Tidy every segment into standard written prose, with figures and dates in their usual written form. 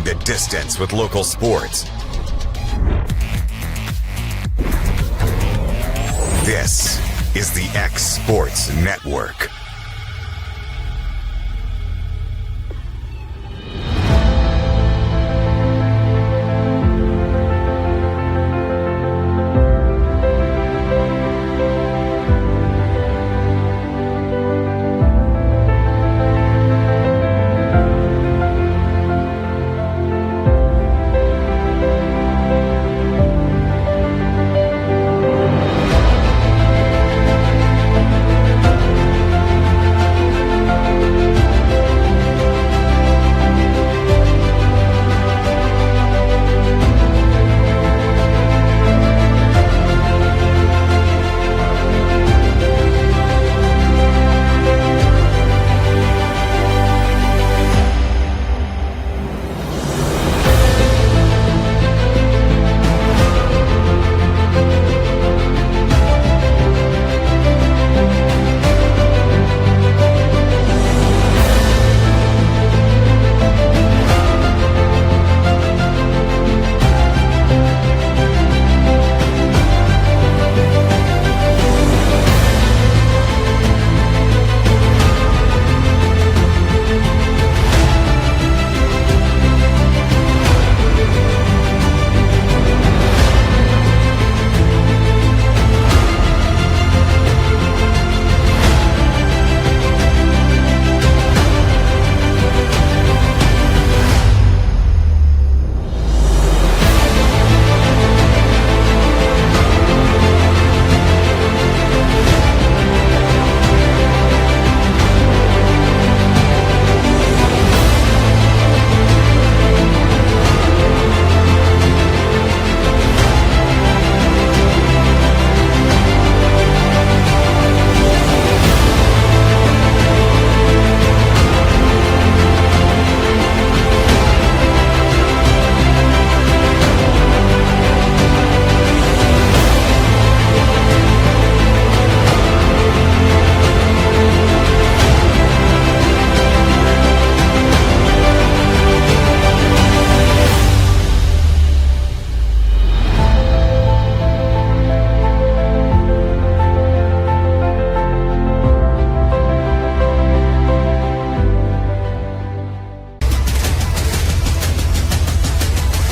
covering the distance with local sports. This is the X Sports Network.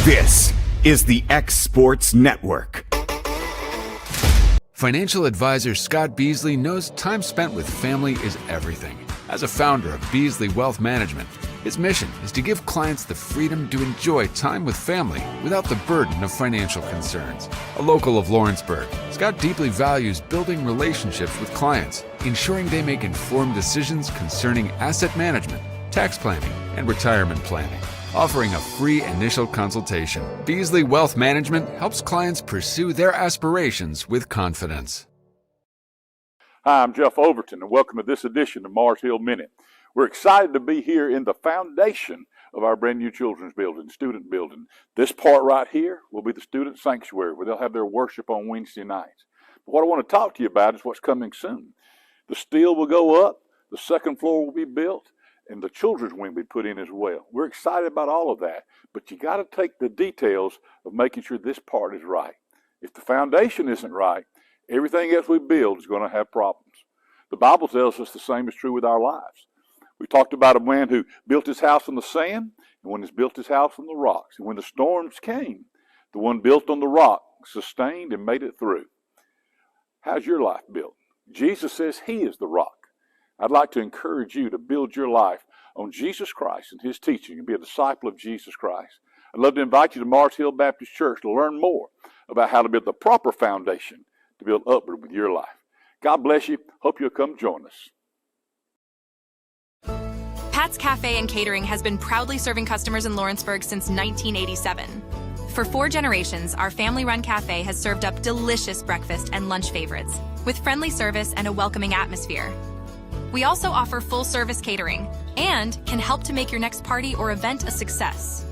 This is the X Sports Network. Financial advisor Scott Beasley knows time spent with family is everything. As a founder of Beasley Wealth Management, his mission is to give clients the freedom to enjoy time with family without the burden of financial concerns. A local of Lawrenceburg, Scott deeply values building relationships with clients, ensuring they make informed decisions concerning asset management, tax planning, and retirement planning. Offering a free initial consultation, Beasley Wealth Management helps clients pursue their aspirations with confidence. Hi, I'm Jeff Overton, and welcome to this edition of Mars Hill Minute. We're excited to be here in the foundation of our brand new children's building, student building. This part right here will be the student sanctuary, where they'll have their worship on Wednesday nights. But what I want to talk to you about is what's coming soon. The steel will go up, the second floor will be built, and the children's wing will be put in as well. We're excited about all of that, but you got to take the details of making sure this part is right. If the foundation isn't right, everything else we build is going to have problems. The Bible tells us the same is true with our lives. We talked about a man who built his house on the sand, and one who's built his house on the rocks. And when the storms came, the one built on the rock sustained and made it through. How's your life built? Jesus says he is the rock. I'd like to encourage you to build your life on Jesus Christ and his teaching and be a disciple of Jesus Christ. I'd love to invite you to Mars Hill Baptist Church to learn more about how to build the proper foundation to build upward with your life. God bless you. Hope you'll come join us. Pat's Cafe and Catering has been proudly serving customers in Lawrenceburg since 1987. For 4 generations, our family-run cafe has served up delicious breakfast and lunch favorites with friendly service and a welcoming atmosphere. We also offer full-service catering and can help to make your next party or event a success.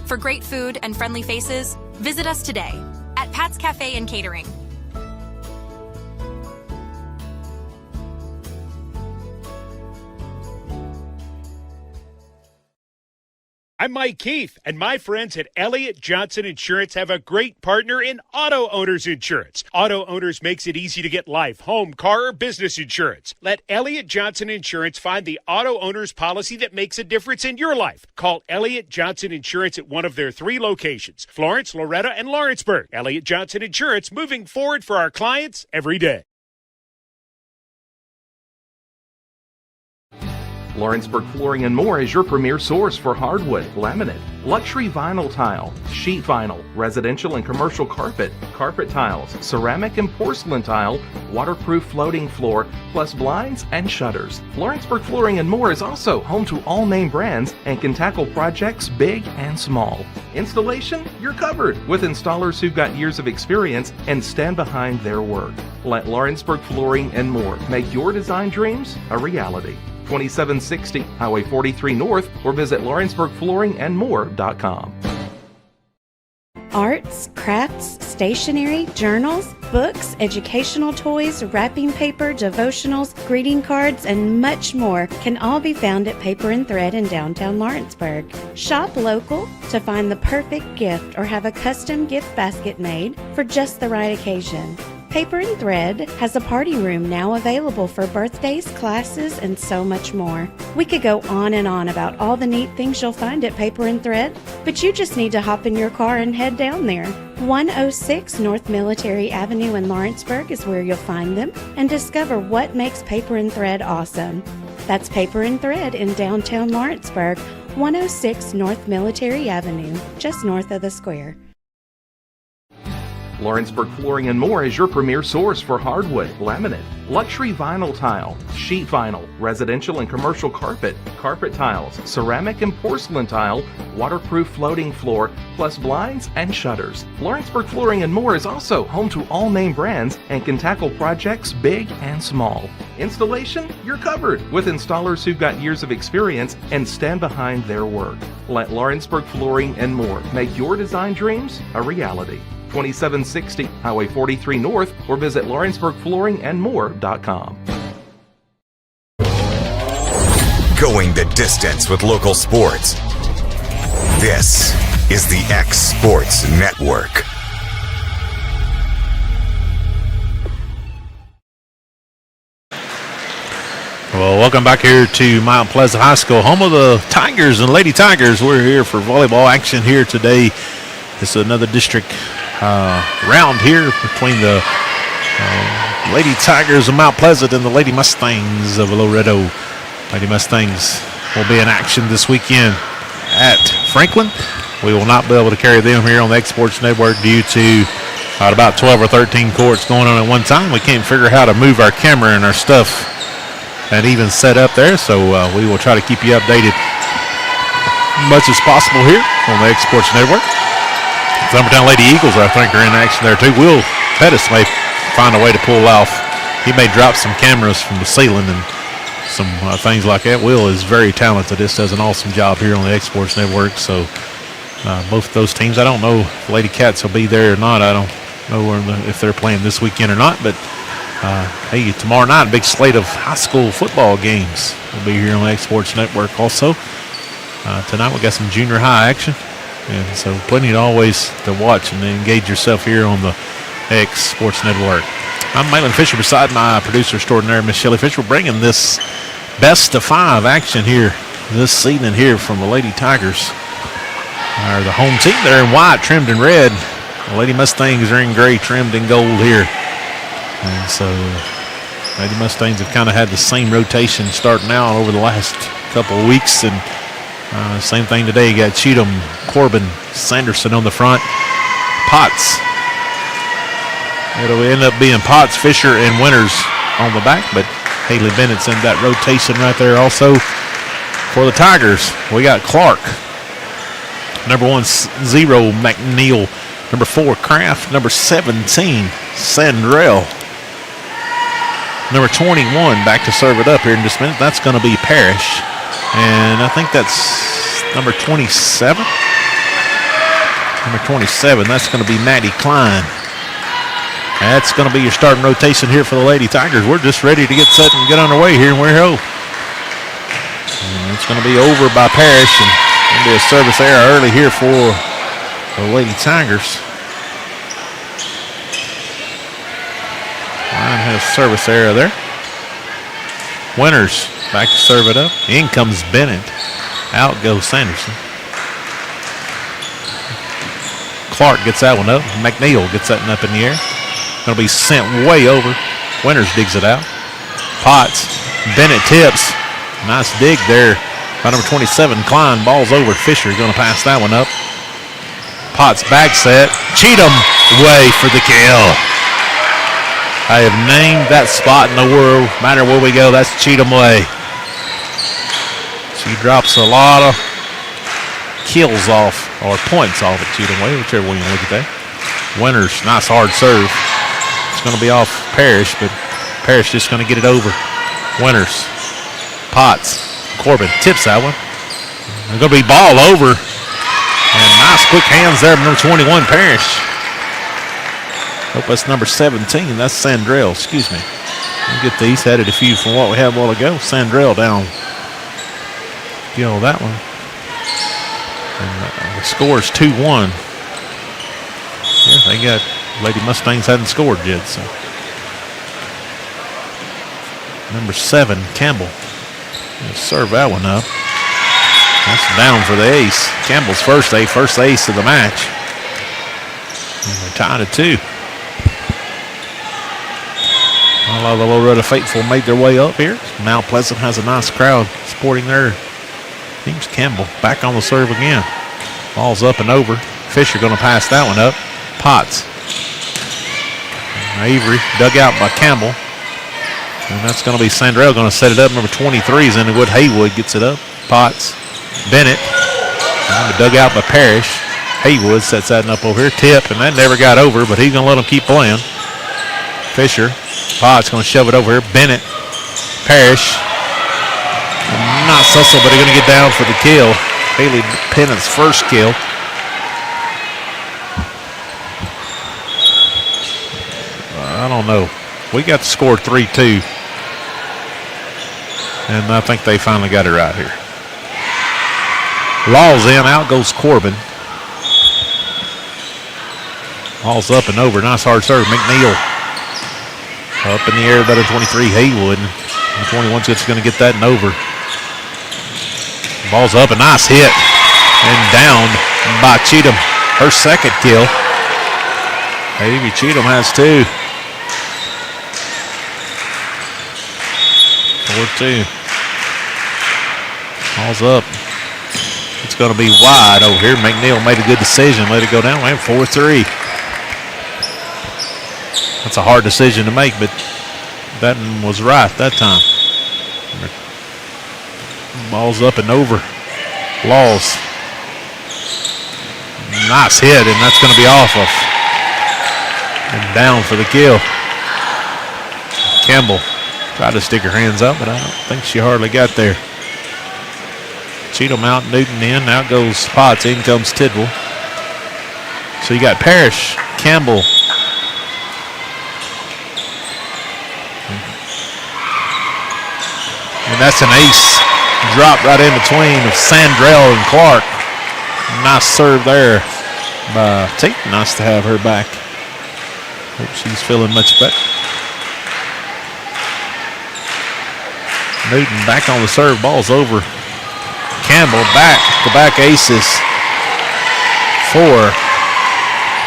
For great food and friendly faces, visit us today at Pat's Cafe and Catering. I'm Mike Keith, and my friends at Elliott Johnson Insurance have a great partner in Auto Owners Insurance. Auto Owners makes it easy to get life, home, car, or business insurance. Let Elliott Johnson Insurance find the Auto Owners policy that makes a difference in your life. Call Elliott Johnson Insurance at one of their 3 locations, Florence, Loretto, and Lawrenceburg. Elliott Johnson Insurance, moving forward for our clients every day. Lawrenceburg Flooring and More is your premier source for hardwood, laminate, luxury vinyl tile, sheet vinyl, residential and commercial carpet, carpet tiles, ceramic and porcelain tile, waterproof floating floor, plus blinds and shutters. Lawrenceburg Flooring and More is also home to all name brands and can tackle projects big and small. Installation, you're covered with installers who've got years of experience and stand behind their work. Let Lawrenceburg Flooring and More make your design dreams a reality. 2760 Highway 43 North, or visit LawrenceburgFlooringandMore.com. Arts, crafts, stationery, journals, books, educational toys, wrapping paper, devotionals, greeting cards, and much more can all be found at Paper and Thread in downtown Lawrenceburg. Shop local to find the perfect gift or have a custom gift basket made for just the right occasion. Paper and Thread has a party room now available for birthdays, classes, and so much more. We could go on and on about all the neat things you'll find at Paper and Thread, but you just need to hop in your car and head down there. 106 North Military Avenue in Lawrenceburg is where you'll find them and discover what makes Paper and Thread awesome. That's Paper and Thread in downtown Lawrenceburg, 106 North Military Avenue, just north of the square. Lawrenceburg Flooring and More is your premier source for hardwood, laminate, luxury vinyl tile, sheet vinyl, residential and commercial carpet, carpet tiles, ceramic and porcelain tile, waterproof floating floor, plus blinds and shutters. Lawrenceburg Flooring and More is also home to all name brands and can tackle projects big and small. Installation, you're covered with installers who've got years of experience and stand behind their work. Let Lawrenceburg Flooring and More make your design dreams a reality. 2760 Highway 43 North, or visit LawrenceburgFlooringandMore.com. Going the distance with local sports. This is the X Sports Network. Well, welcome back here to Mount Pleasant High School, home of the Tigers and Lady Tigers. We're here for volleyball action here today. It's another district round here between the Lady Tigers of Mount Pleasant and the Lady Mustangs of Loretto. Lady Mustangs will be in action this weekend at Franklin. We will not be able to carry them here on the X Sports Network due to about 12 or 13 courts going on at one time. We can't figure out how to move our camera and our stuff and even set up there, so we will try to keep you updated as much as possible here on the X Sports Network. Lumbertown Lady Eagles, I think, are in action there too. Will Pettis may find a way to pull off. He may drop some cameras from the ceiling and some things like that. Will is very talented. This does an awesome job here on the X Sports Network. So both those teams, I don't know if Lady Cats will be there or not. I don't know if they're playing this weekend or not. But hey, tomorrow night, a big slate of high school football games will be here on the X Sports Network also. Tonight we got some junior high action. And so plenty always to watch and engage yourself here on the X Sports Network. I'm Malin Fisher beside my producer extraordinaire, Miss Shelley Fisher, bringing this best of 5 action here this evening here from the Lady Tigers. The home team, they're in white, trimmed in red. The Lady Mustangs are in gray, trimmed in gold here. And so Lady Mustangs have kind of had the same rotation starting out over the last couple of weeks. And same thing today. You got Cheatham, Corbin, Sanderson on the front. Potts. It'll end up being Potts, Fisher, and Winters on the back, but Haley Bennett's in that rotation right there also. For the Tigers, we got Clark. Number 1, Zero McNeil. Number 4, Kraft. Number 17, Sandrell. Number 21, back to serve it up here in just a minute. That's going to be Parrish. And I think that's number 27. Number 27, that's going to be Maddie Klein. That's going to be your starting rotation here for the Lady Tigers. We're just ready to get set and get underway here in Warehol. It's going to be over by Parrish and be a service error early here for the Lady Tigers. Line has service error there. Winters back to serve it up. In comes Bennett. Out goes Sanderson. Clark gets that one up. McNeil gets that one up in the air. Going to be sent way over. Winters digs it out. Potts. Bennett tips. Nice dig there by number 27. Klein. Ball's over. Fisher going to pass that one up. Potts back set. Cheatham way for the kill. I have named that spot in the world. No matter where we go, that's Cheatham way. She drops a lot of kills off, or points off at Cheatham way, whichever way you look at that. Winters, nice hard serve. It's going to be off Parrish, but Parrish just going to get it over. Winters, Potts, Corbin tips that one. They're going to be ball over. And nice quick hands there from number 21, Parrish. Hope that's number 17. That's Sandrell, excuse me. We'll get these added a few from what we had a while ago. Sandrell down. Kill that one. And the score is 2-1. Yeah, they got Lady Mustangs hadn't scored yet, so. Number 7, Campbell. He'll serve that one up. That's down for the ace. Campbell's first ace of the match. And they're tied at 2. A lot of the Loretto faithful made their way up here. Mount Pleasant has a nice crowd supporting their teams. Campbell back on the serve again. Ball's up and over. Fisher going to pass that one up. Potts. Avery dug out by Campbell. And that's going to be Sandrell going to set it up. Number 23 is in the wood. Haywood gets it up. Potts. Bennett. Dug out by Parrish. Haywood sets that up over here. Tip, and that never got over, but he's going to let them keep playing. Fisher. Potts going to shove it over here. Bennett. Parrish. Not Sussel, but he's going to get down for the kill. Haley Pennant's first kill. I don't know. We got the score 3-2. And I think they finally got it right here. Law's in. Out goes Corbin. Ball's up and over. Nice hard serve. McNeil. Up in the air by the 23, Haywood. The 21's just going to get that and over. Ball's up, a nice hit. And down by Cheatham. Her second kill. Maybe Cheatham has 2. 4-2. Ball's up. It's going to be wide over here. McNeil made a good decision. Let it go down. 4-3. That's a hard decision to make, but that one was right that time. Ball's up and over. Laws. Nice hit, and that's going to be off of. And down for the kill. Campbell tried to stick her hands up, but I don't think she hardly got there. Cheatham out, Newton in. Out goes Potts. In comes Tidwell. So you got Parrish, Campbell. And that's an ace. Drop right in between of Sandrell and Clark. Nice serve there by Tate. Nice to have her back. Hope she's feeling much better. Newton back on the serve. Ball's over. Campbell back to back aces for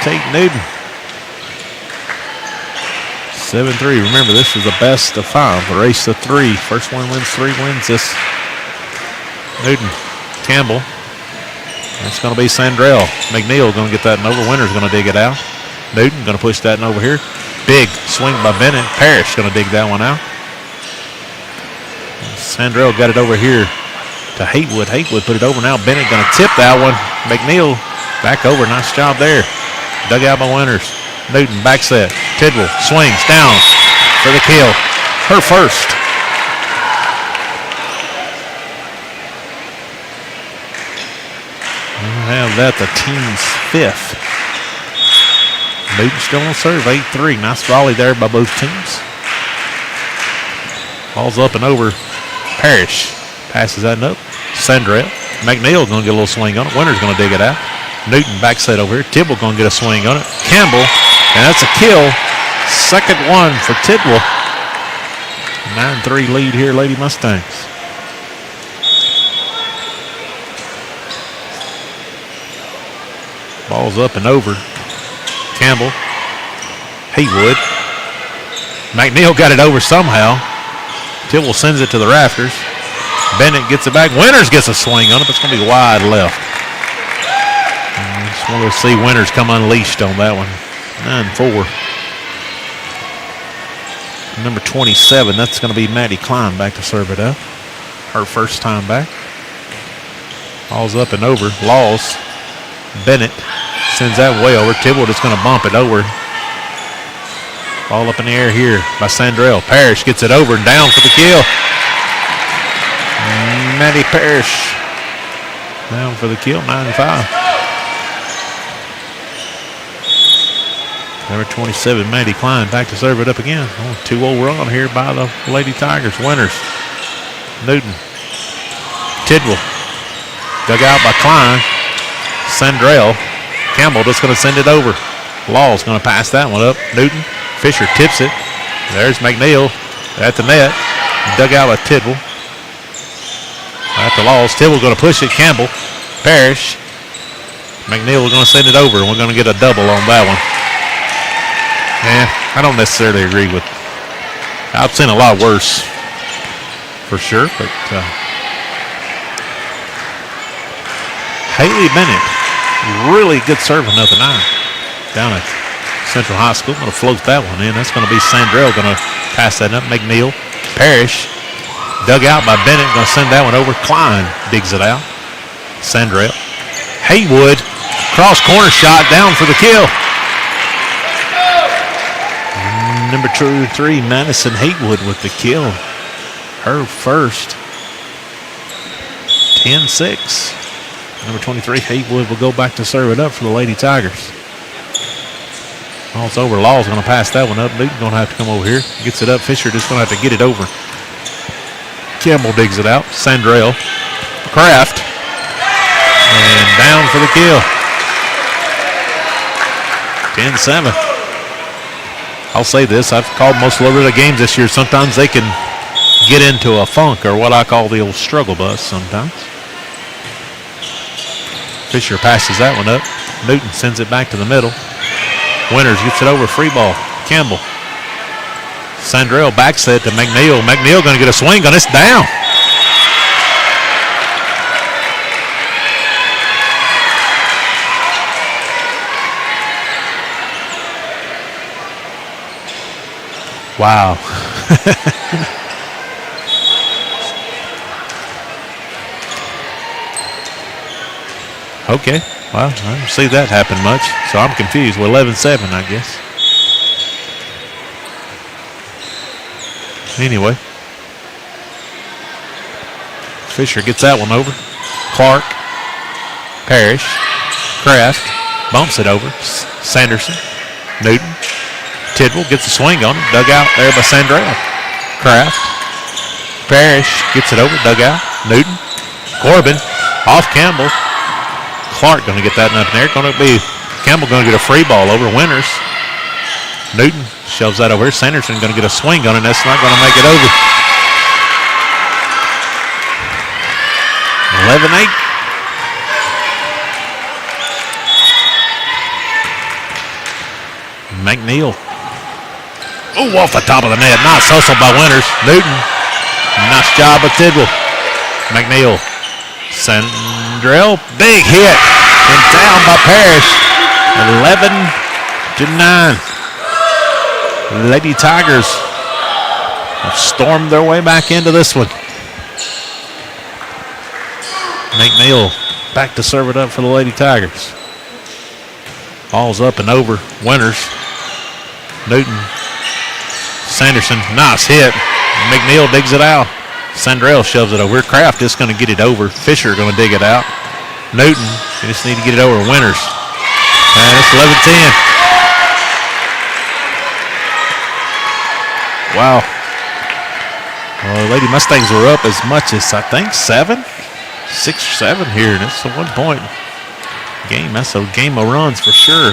Tate Newton. 7-3. Remember, this is the best of 5. A race to 3. First one wins, 3 wins this. Newton, Campbell. That's going to be Sandrell. McNeil going to get that and over. Winter's going to dig it out. Newton going to push that and over here. Big swing by Bennett. Parrish going to dig that one out. Sandrell got it over here to Haywood. Haywood put it over now. Bennett going to tip that one. McNeil back over. Nice job there. Dug out by Winters. Newton back set. Tidwell swings down for the kill. Her first. We'll have that the team's 5th. Newton still on serve. 8-3. Nice volley there by both teams. Ball's up and over. Parrish passes that up. Sandrell. McNeil going to get a little swing on it. Winter's going to dig it out. Newton back set over here. Tidwell going to get a swing on it. Campbell, and that's a kill. Second one for Tidwell. 9-3 lead here, Lady Mustangs. Ball's up and over. Campbell. Haywood. McNeil got it over somehow. Tidwell sends it to the rafters. Bennett gets it back. Winters gets a swing on it, but it's going to be wide left. And just want to see Winters come unleashed on that one. 9-4. Number 27, that's going to be Maddie Klein back to serve it up. Her first time back. Ball's up and over. Laws. Bennett sends that way over. Tidwell just going to bump it over. Ball up in the air here by Sandrell. Parrish gets it over and down for the kill. Maddie Parrish down for the kill, 9-5. Number 27, Maddie Klein back to serve it up again. 2-0 run here by the Lady Tigers. Winters. Newton. Tidwell. Dug out by Klein. Sandrell. Campbell just going to send it over. Law's going to pass that one up. Newton. Fisher tips it. There's McNeil at the net. Dug out by Tidwell. At the Laws. Tidwell going to push it. Campbell. Parrish. McNeil is going to send it over. We're going to get a double on that one. I don't necessarily agree with. I've seen a lot worse, for sure. But Haley Bennett, really good serving of the night down at Central High School. Going to float that one in. That's going to be Sandrell going to pass that up. McNeil. Parrish. Dug out by Bennett. Going to send that one over. Klein digs it out. Sandrell. Haywood. Cross corner shot down for the kill. Number 3, Madison Haywood with the kill. Her first. 10-6. Number 23, Haywood will go back to serve it up for the Lady Tigers. Ball's over. Law's going to pass that one up. Newton going to have to come over here. Gets it up. Fisher just going to have to get it over. Campbell digs it out. Sandrell. Kraft. And down for the kill. 10-7. I'll say this. I've called most Loretto games this year. Sometimes they can get into a funk, or what I call the old struggle bus sometimes. Fisher passes that one up. Newton sends it back to the middle. Winters gets it over. Free ball. Campbell. Sandrell back set to McNeil. McNeil going to get a swing on this. Down. Wow. Okay. Well, I don't see that happen much, so I'm confused. We're 11-7, I guess. Anyway. Fisher gets that one over. Clark. Parrish. Kraft. Bumps it over. Sanderson. Newton. Tidwell gets a swing on it. Dug out there by Sandrell. Kraft. Parrish gets it over. Dug out. Newton. Corbin. Off Campbell. Clark going to get that up in there. Going to be Campbell going to get a free ball over. Winters. Newton shoves that over here. Sanderson going to get a swing on it. That's not going to make it over. 11-8. McNeil. Oh, off the top of the net. Nice hustle by Winters. Newton. Nice job of Tidwell. McNeil. Sandrell. Big hit. And down by Parrish. 11-9. Lady Tigers have stormed their way back into this one. McNeil back to serve it up for the Lady Tigers. Ball's up and over. Winters. Newton. Sanderson. Nice hit. McNeil digs it out. Sandrell shoves it over. Kraft just going to get it over. Fisher going to dig it out. Newton. You just need to get it over. Winters. And it's 11-10. Wow. Lady Mustangs were up as much as, I think, 7 6 or 7 here, and it's a 1-point game. That's a game of runs for sure.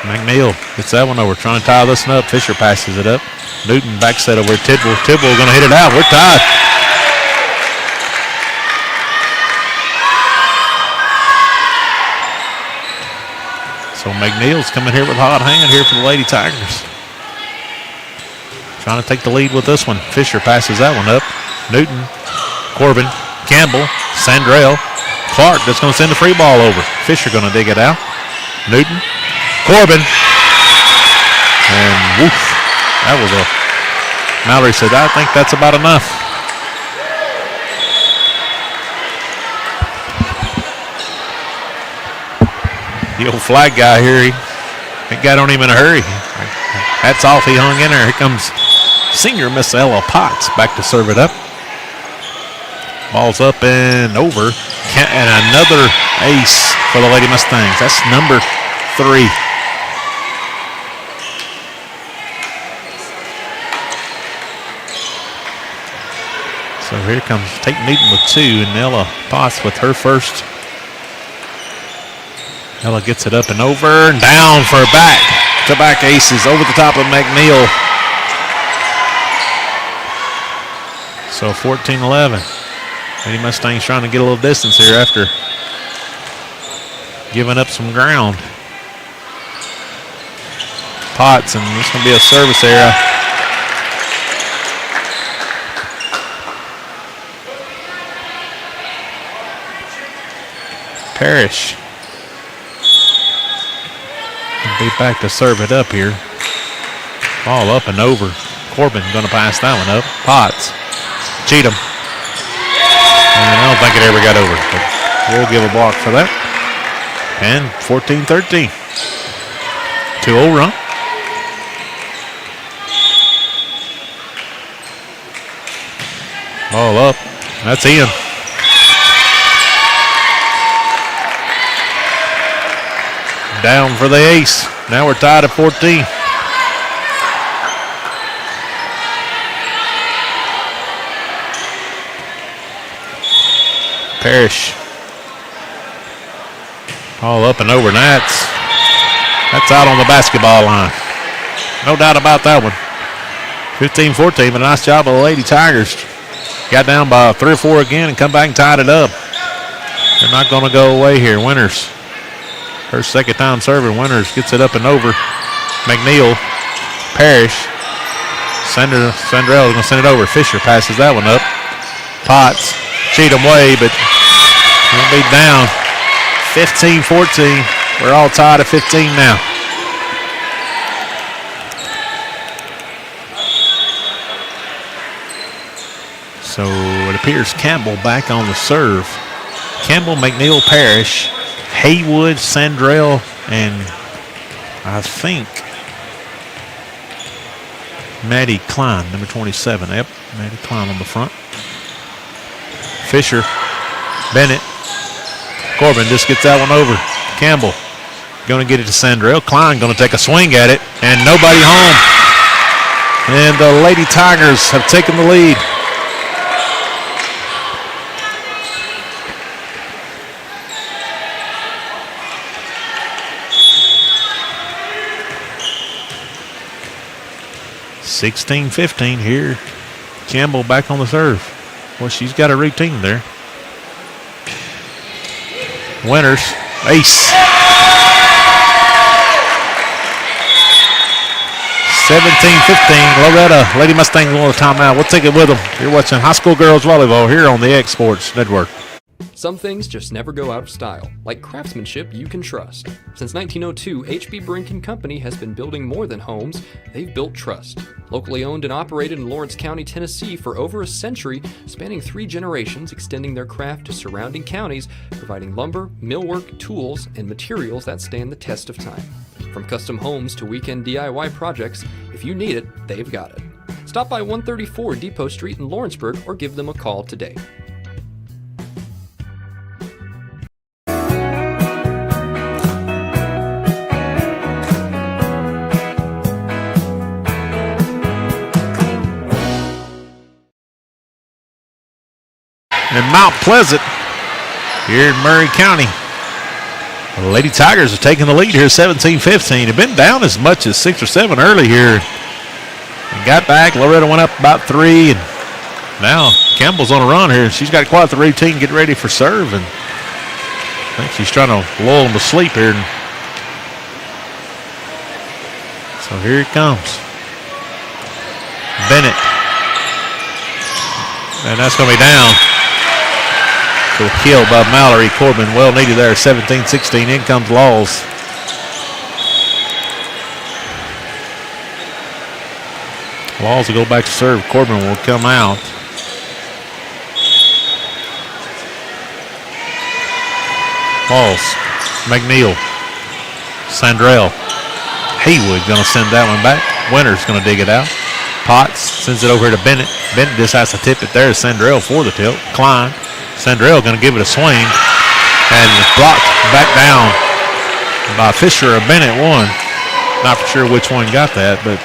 McNeil gets that one over, trying to tie this one up. Fisher passes it up. Newton backs that over Tidwell. Tidwell going to hit it out. We're tied. So McNeil's coming here with a hot hand here for the Lady Tigers. Trying to take the lead with this one. Fisher passes that one up. Newton, Corbin, Campbell, Sandrell, Clark that's going to send the free ball over. Fisher going to dig it out. Newton, Corbin, and woof. That was a, Mallory said, I think that's about enough. The old flag guy here, that guy don't even in a hurry. Hats off, he hung in there. Here comes senior Miss Ella Potts back to serve it up. Ball's up and over. And another ace for the Lady Mustangs. That's number 3. So here comes Tate Newton with 2 and Ella Potts with her first. Ella gets it up and over and down for back-to-back aces over the top of McNeil. So 14-11. Lady Mustangs trying to get a little distance here after giving up some ground. Potts, and this is going to be a service error. Parrish. Be back to serve it up here. Ball up and over. Corbin going to pass that one up. Potts. Cheatham. And I don't think it ever got over, but we'll give a block for that. And 14-13. 2-0 run. Ball up. That's in. Down for the ace. Now we're tied at 14. Parrish. All up and over. That's out on the basketball line. No doubt about that one. 15-14, but a nice job of the Lady Tigers. Got down by 3 or 4 again and come back and tied it up. They're not going to go away here. Winters. Her second time serving. Winters gets it up and over. McNeil, Parrish, Sandrell is going to send it over. Fisher passes that one up. Potts, Cheatham way, but we'll be down. 15-14. We're all tied at 15 now. So it appears Campbell back on the serve. Campbell, McNeil, Parrish, Haywood, Sandrell, and I think Maddie Klein, number 27. Yep, Maddie Klein on the front. Fisher, Bennett, Corbin just gets that one over. Campbell going to get it to Sandrell. Klein going to take a swing at it, and nobody home. And the Lady Tigers have taken the lead. (16-15) here. Campbell back on the serve. Well, she's got a routine there. Winters, ace. 17-15, Loretto. Lady Mustangs on the timeout. We'll take it with them. You're watching High School Girls Volleyball here on the X Sports Network. Some things just never go out of style, like craftsmanship you can trust. Since 1902, H.B. Brink & Company has been building more than homes, they've built trust. Locally owned and operated in Lawrence County, Tennessee for over a century, spanning 3 generations, extending their craft to surrounding counties, providing lumber, millwork, tools, and materials that stand the test of time. From custom homes to weekend DIY projects, if you need it, they've got it. Stop by 134 Depot Street in Lawrenceburg or give them a call today. in Mount Pleasant here in Murray County. The Lady Tigers are taking the lead here 17-15. They've been down as much as 6 or 7 early here. And got back. Loretto went up about 3. And now Campbell's on a run here. She's got quite the routine getting ready for serve. And I think she's trying to lull them to sleep here. So here it comes. Bennett. And that's going to be down. For the kill by Mallory Corbin. Well needed there, 17-16. In comes Laws. Laws will go back to serve. Corbin will come out. Laws. McNeil. Sandrell. Haywood going to send that one back. Winter's going to dig it out. Potts sends it over to Bennett. Bennett just has to tip it there to Sandrell for the tilt. Klein. Sandrell going to give it a swing. And blocked back down by Fisher or Bennett one. Not for sure which one got that, but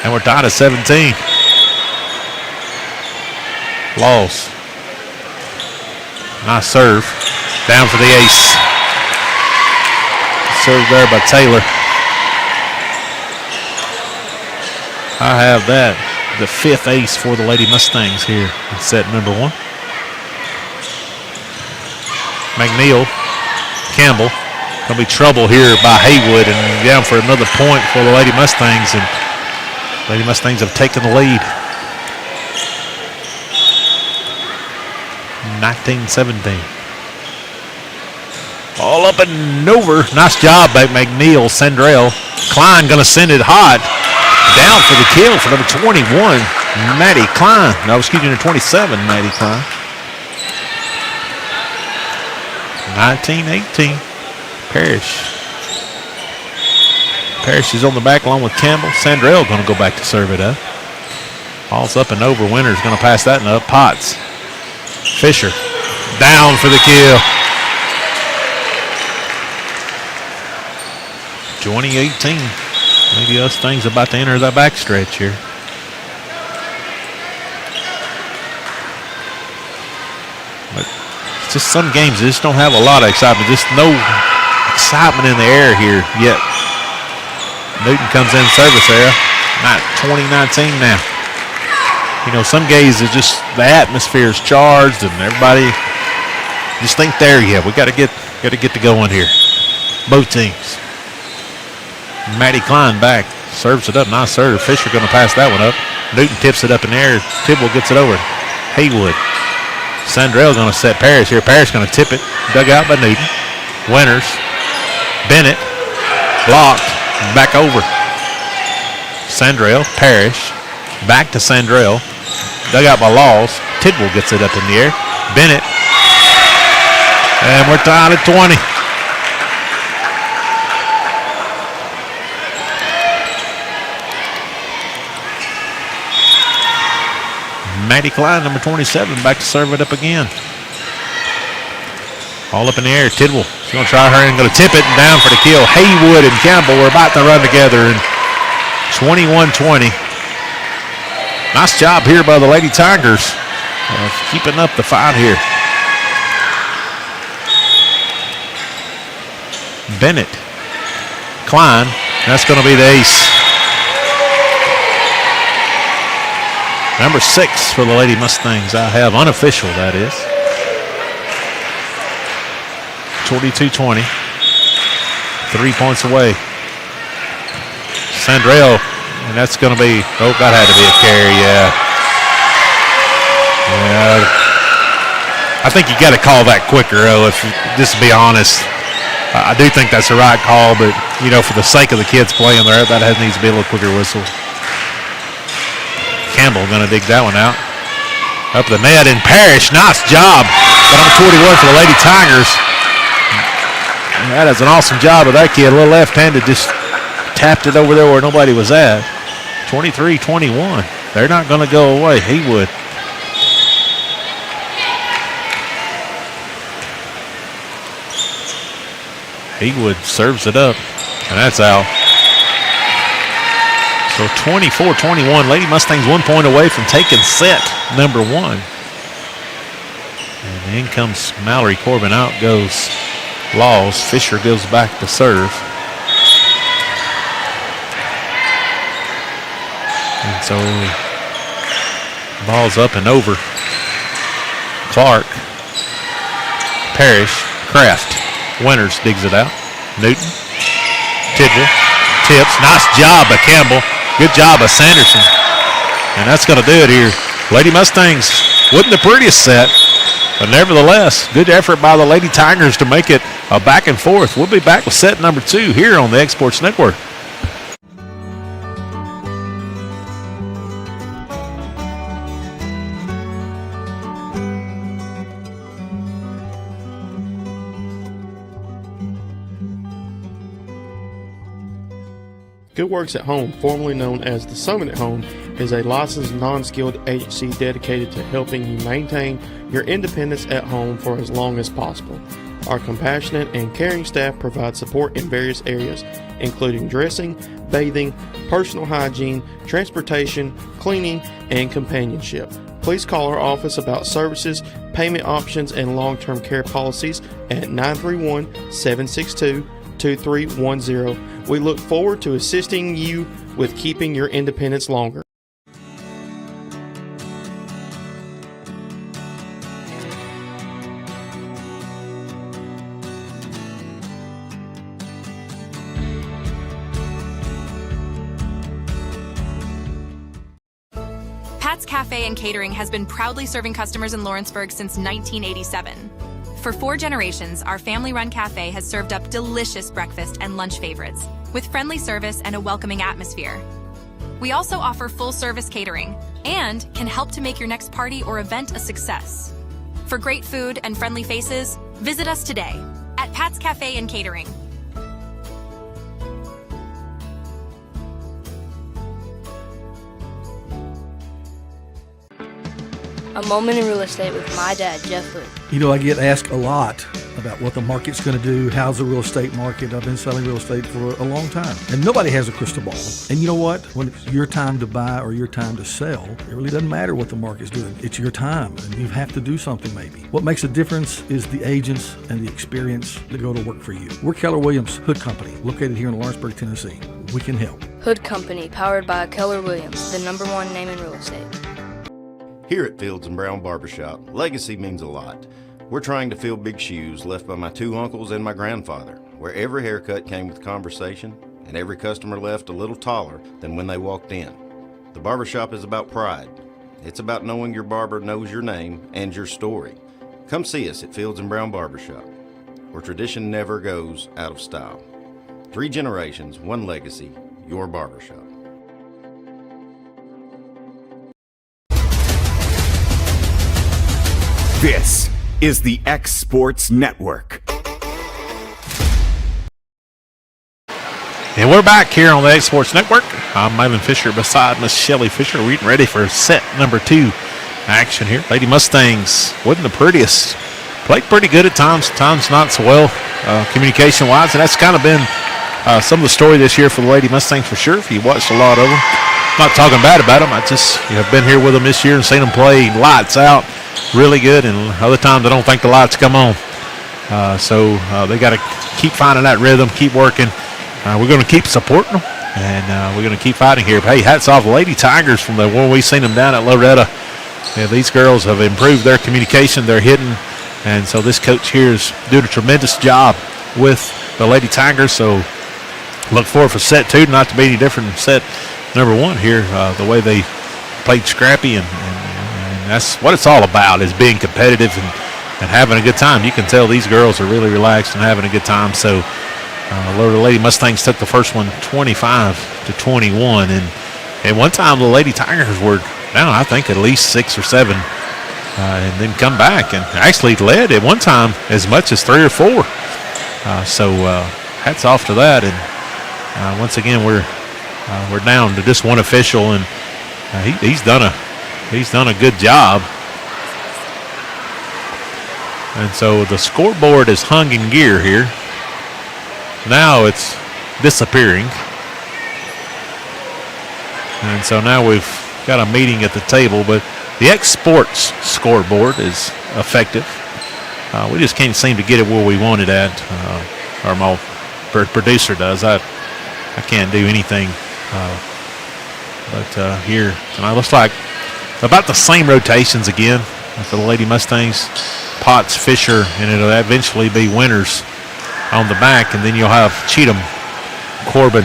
and we're tied at 17. Laws. Nice serve. Down for the ace. Serve there by Taylor. I have that. The 5th ace for the Lady Mustangs here in set number 1. McNeil. Campbell. Going to be trouble here by Haywood and down for another point for the Lady Mustangs. And Lady Mustangs have taken the lead. 19-17. All up and over. Nice job by McNeil. Sandrell. Klein going to send it hot. Down for the kill for number 21, Maddie Klein. No, excuse me, number 27, Maddie Klein. 19-18. Parrish. Parrish is on the back along with Campbell. Sandrell going to go back to serve it up. Ball's up and over. Winter's going to pass that one up. Potts. Fisher. Down for the kill. 20-18. Maybe us things about to enter that backstretch here. But it's just some games that just don't have a lot of excitement. Just no excitement in the air here yet. Newton comes in service area. Not 2019 now. You know, some games it's just the atmosphere is charged and everybody just think there. Yeah, we got to get to going here. Both teams. Maddie Klein back, serves it up, nice serve. Fisher going to pass that one up. Newton tips it up in the air. Tidwell gets it over. Haywood. Sandrell going to set Parrish here. Parrish going to tip it. Dug out by Newton. Winters. Bennett. Blocked. Back over. Sandrell. Parrish. Back to Sandrell. Dug out by Laws. Tidwell gets it up in the air. Bennett. And we're tied at 20. Maddie Klein, number 27, back to serve it up again. All up in the air. Tidwell, she's going to try her and going to tip it and down for the kill. Haywood and Campbell were about to run together. And 21-20. Nice job here by the Lady Tigers of keeping up the fight here. Bennett. Klein, that's going to be the ace. Number 6 for the Lady Mustangs. I have unofficial, that is. 22-20. 3 points away. Sandrell, and that's going to be, oh, that had to be a carry, yeah. Yeah. I think you got to call that quicker, if just to be honest. I do think that's the right call, but, you know, for the sake of the kids playing there, that needs to be a little quicker whistle. Campbell going to dig that one out. Up the net and Parrish. Nice job. Got number 21 for the Lady Tigers. That is an awesome job of that kid. A little left-handed, just tapped it over there where nobody was at. 23-21. They're not going to go away. Haywood. Haywood serves it up, and that's out. So 24-21, Lady Mustangs 1 point away from taking set number 1. And in comes Mallory Corbin. Out goes Laws. Fisher goes back to serve. And so ball's up and over. Clark, Parrish, Kraft. Winters digs it out. Newton, Tidwell, tips. Nice job by Campbell. Good job by Sanderson. And that's going to do it here. Lady Mustangs wasn't the prettiest set, but nevertheless, good effort by the Lady Tigers to make it a back and forth. We'll be back with set number 2 here on the X Sports Network. Good Works at Home, formerly known as the Summit at Home, is a licensed non-skilled agency dedicated to helping you maintain your independence at home for as long as possible. Our compassionate and caring staff provide support in various areas, including dressing, bathing, personal hygiene, transportation, cleaning, and companionship. Please call our office about services, payment options, and long-term care policies at 931-762-2310. We look forward to assisting you with keeping your independence longer. Pat's Cafe and Catering has been proudly serving customers in Lawrenceburg since 1987. For 4 generations, our family-run cafe has served up delicious breakfast and lunch favorites, with friendly service and a welcoming atmosphere. We also offer full-service catering and can help to make your next party or event a success. For great food and friendly faces, visit us today at Pat's Cafe and Catering. A moment in real estate with my dad, Jeff Hood. You know, I get asked a lot about what the market's going to do. How's the real estate market? I've been selling real estate for a long time, and nobody has a crystal ball. And you know what? When it's your time to buy or your time to sell, it really doesn't matter what the market's doing. It's your time, and you have to do something maybe. What makes a difference is the agents and the experience that go to work for you. We're Keller Williams Hood Company, located here in Lawrenceburg, Tennessee. We can help. Hood Company, powered by Keller Williams, the #1 name in real estate. Here at Fields & Brown Barbershop, legacy means a lot. We're trying to fill big shoes left by my 2 uncles and my grandfather, where every haircut came with conversation and every customer left a little taller than when they walked in. The barbershop is about pride. It's about knowing your barber knows your name and your story. Come see us at Fields & Brown Barbershop, where tradition never goes out of style. 3 generations, 1 legacy, your barbershop. This is the X Sports Network. And we're back here on the X Sports Network. I'm Ivan Fisher beside Miss Shelley Fisher. We're getting ready for set number 2 action here. Lady Mustangs wasn't the prettiest. Played pretty good at times not so well communication-wise. And that's kind of been some of the story this year for the Lady Mustangs for sure, if you watched a lot of them. Not talking bad about them. I just have been here with them this year and seen them play lights out. Really good, and other times I don't think the lights come on. So they got to keep finding that rhythm, keep working. We're going to keep supporting them, and we're going to keep fighting here. But, hey, hats off the Lady Tigers from the one we seen them down at Loretto. Yeah, these girls have improved their communication, their hitting, and so this coach here is doing a tremendous job with the Lady Tigers. So look forward for set 2, not to be any different than set number 1 here. The way they played scrappy and that's what it's all about, is being competitive and having a good time. You can tell these girls are really relaxed and having a good time. So the Lady Mustangs took the first one 25-21. And at one time the Lady Tigers were down, I think, at least 6 or 7. And then come back and actually led at one time as much as 3 or 4. So hats off to that. And once again, we're down to just one official, and he's done a good job. And so the scoreboard is hung in gear here. Now it's disappearing. And so now we've got a meeting at the table, but the X Sports scoreboard is effective. We just can't seem to get it where we want it at, or my producer does. I can't do anything. But here tonight looks like about the same rotations again for the Lady Mustangs. Potts, Fisher, and it'll eventually be Winters on the back, and then you'll have Cheatham, Corbin,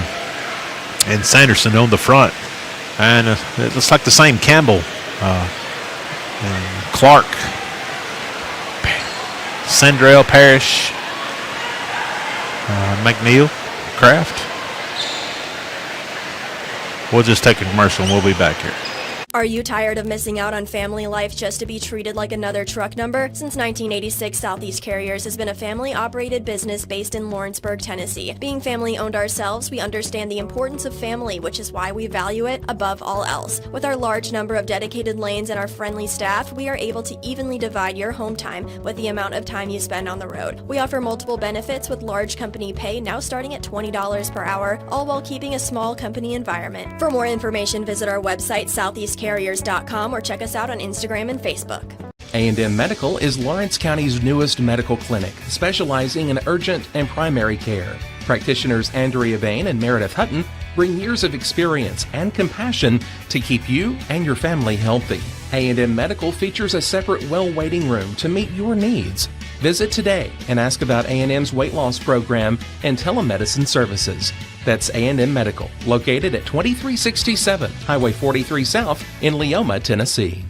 and Sanderson on the front. And it looks like the same Campbell, and Clark, Sandrell, Parrish, McNeil, Kraft. We'll just take a commercial and we'll be back here. Are you tired of missing out on family life just to be treated like another truck number? Since 1986, Southeast Carriers has been a family-operated business based in Lawrenceburg, Tennessee. Being family-owned ourselves, we understand the importance of family, which is why we value it above all else. With our large number of dedicated lanes and our friendly staff, we are able to evenly divide your home time with the amount of time you spend on the road. We offer multiple benefits with large company pay now starting at $20 per hour, all while keeping a small company environment. For more information, visit our website, southeastcarriers.com, or check us out on Instagram and Facebook. A&M Medical is Lawrence County's newest medical clinic, specializing in urgent and primary care. Practitioners Andrea Bain and Meredith Hutton bring years of experience and compassion to keep you and your family healthy. A&M Medical features a separate well waiting room to meet your needs. Visit today and ask about A&M's weight loss program and telemedicine services. That's A&M Medical, located at 2367 Highway 43 South in Leoma, Tennessee.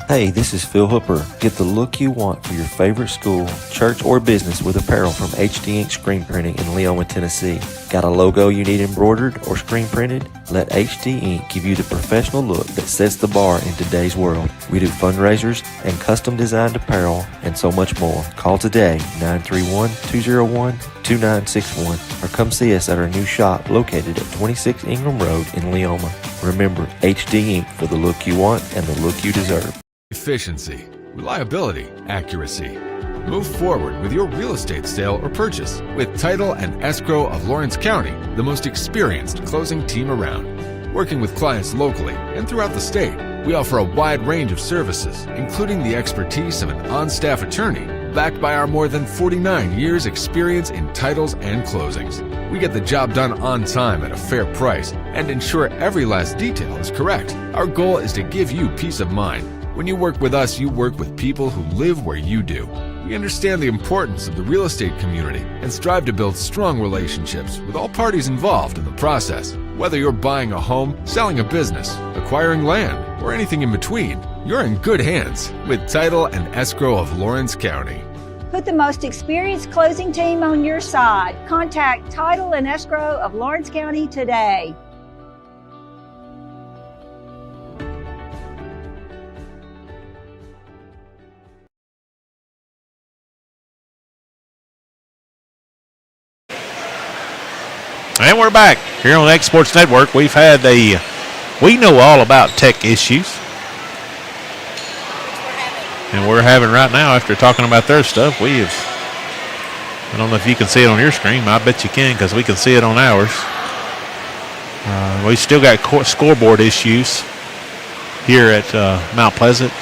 Hey, this is Phil Hooper. Get the look you want for your favorite school, church, or business with apparel from HD Ink Screen Printing in Leoma, Tennessee. Got a logo you need embroidered or screen printed? Let HD Ink give you the professional look that sets the bar in today's world. We do fundraisers and custom designed apparel and so much more. Call today, 931-201-2961, or come see us at our new shop located at 26 Ingram Road in Leoma. Remember, HD Ink for the look you want and the look you deserve. Efficiency, reliability, accuracy. Move forward with your real estate sale or purchase with Title and Escrow of Lawrence County, the most experienced closing team around. Working with clients locally and throughout the state, we offer a wide range of services, including the expertise of an on-staff attorney, backed by our more than 49 years experience in titles and closings. We get the job done on time at a fair price and ensure every last detail is correct. Our goal is to give you peace of mind. When you work with us, you work with people who live where you do. We understand the importance of the real estate community and strive to build strong relationships with all parties involved in the process. Whether you're buying a home, selling a business, acquiring land, or anything in between, you're in good hands with Title and Escrow of Lawrence County. Put the most experienced closing team on your side. Contact Title and Escrow of Lawrence County today. And we're back here on the X Sports Network. We know all about tech issues. And we're having right now, after talking about their stuff, I don't know if you can see it on your screen. I bet you can, because we can see it on ours. We still got scoreboard issues here at Mount Pleasant.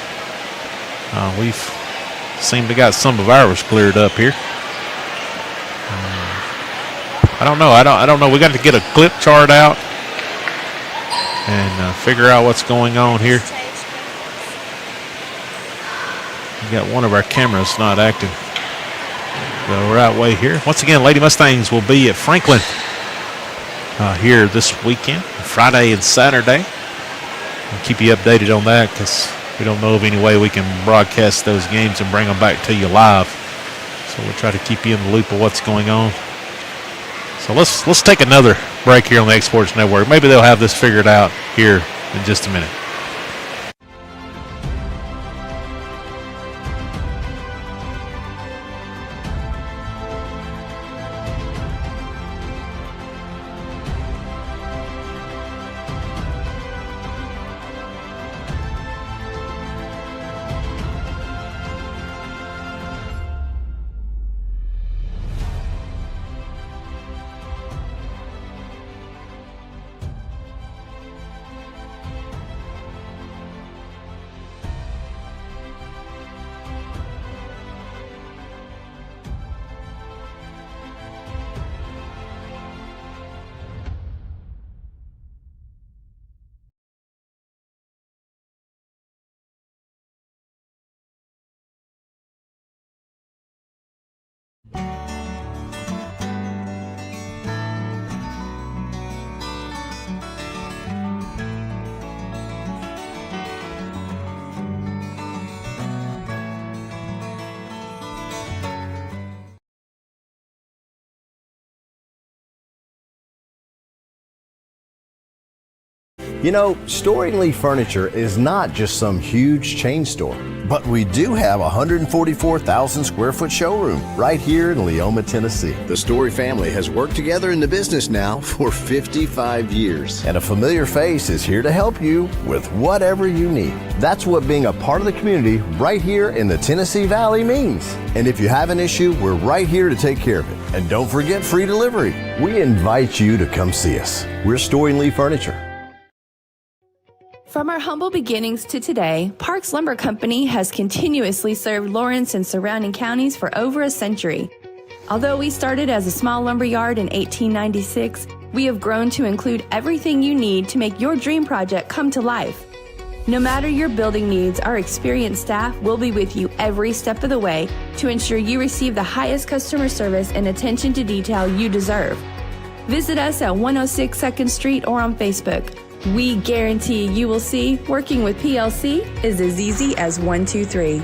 We've seemed to got some of ours cleared up here. I don't know. I don't know. We got to get a clip chart out and figure out what's going on here. We got one of our cameras not active. The right way here. Once again, Lady Mustangs will be at Franklin here this weekend, Friday and Saturday. I'll keep you updated on that because we don't know of any way we can broadcast those games and bring them back to you live. So we'll try to keep you in the loop of what's going on. So let's take another break here on the X Sports Network. Maybe they'll have this figured out here in just a minute. You know, Storing Lee Furniture is not just some huge chain store, but we do have a 144,000 square foot showroom right here in Leoma, Tennessee. The Story family has worked together in the business now for 55 years. And a familiar face is here to help you with whatever you need. That's what being a part of the community right here in the Tennessee Valley means. And if you have an issue, we're right here to take care of it. And don't forget free delivery. We invite you to come see us. We're Storing Lee Furniture. From our humble beginnings to today, Parks Lumber Company has continuously served Lawrence and surrounding counties for over a century. Although we started as a small lumber yard in 1896, we have grown to include everything you need to make your dream project come to life. No matter your building needs, our experienced staff will be with you every step of the way to ensure you receive the highest customer service and attention to detail you deserve. Visit us at 106 2nd Street or on Facebook. We guarantee you will see working with PLC is as easy as 1, 2, 3.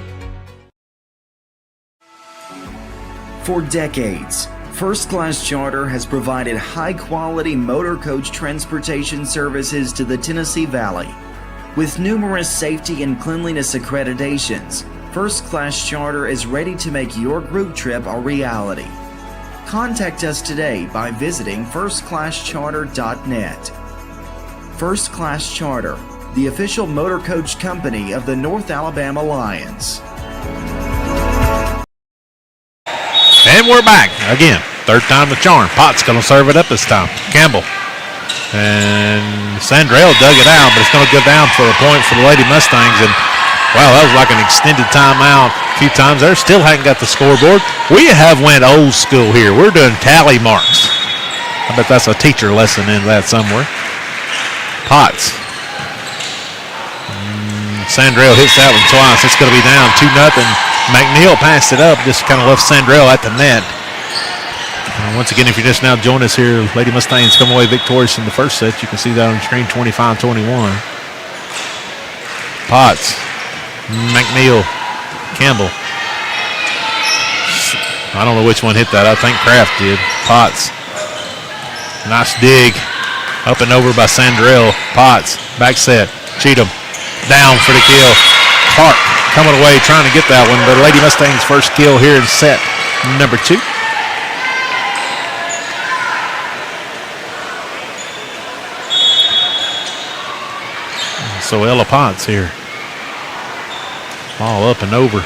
For decades, First Class Charter has provided high-quality motor coach transportation services to the Tennessee Valley. With numerous safety and cleanliness accreditations, First Class Charter is ready to make your group trip a reality. Contact us today by visiting firstclasscharter.net. First Class Charter, the official motor coach company of the North Alabama Lions. And we're back again. Third time the charm. Potts going to serve it up this time. Campbell. And Sandrell dug it out, but it's going to go down for a point for the Lady Mustangs. And, wow, that was like an extended timeout a few times there. Still hadn't got the scoreboard. We have went old school here. We're doing tally marks. I bet that's a teacher lesson in that somewhere. Potts. Sandrell hits that one twice. It's going to be down 2-0. McNeil passed it up, just kind of left Sandrell at the net. And once again, if you're just now joining us here, Lady Mustangs come away victorious in the first set. You can see that on the screen, 25-21. Potts. McNeil. Campbell. I don't know which one hit that. I think Kraft did. Potts. Nice dig. Up and over by Sandrell. Potts. Back set. Cheatham. Down for the kill. Clark coming away trying to get that one. But Lady Mustangs' first kill here in set number 2. So Ella Potts here. Ball up and over.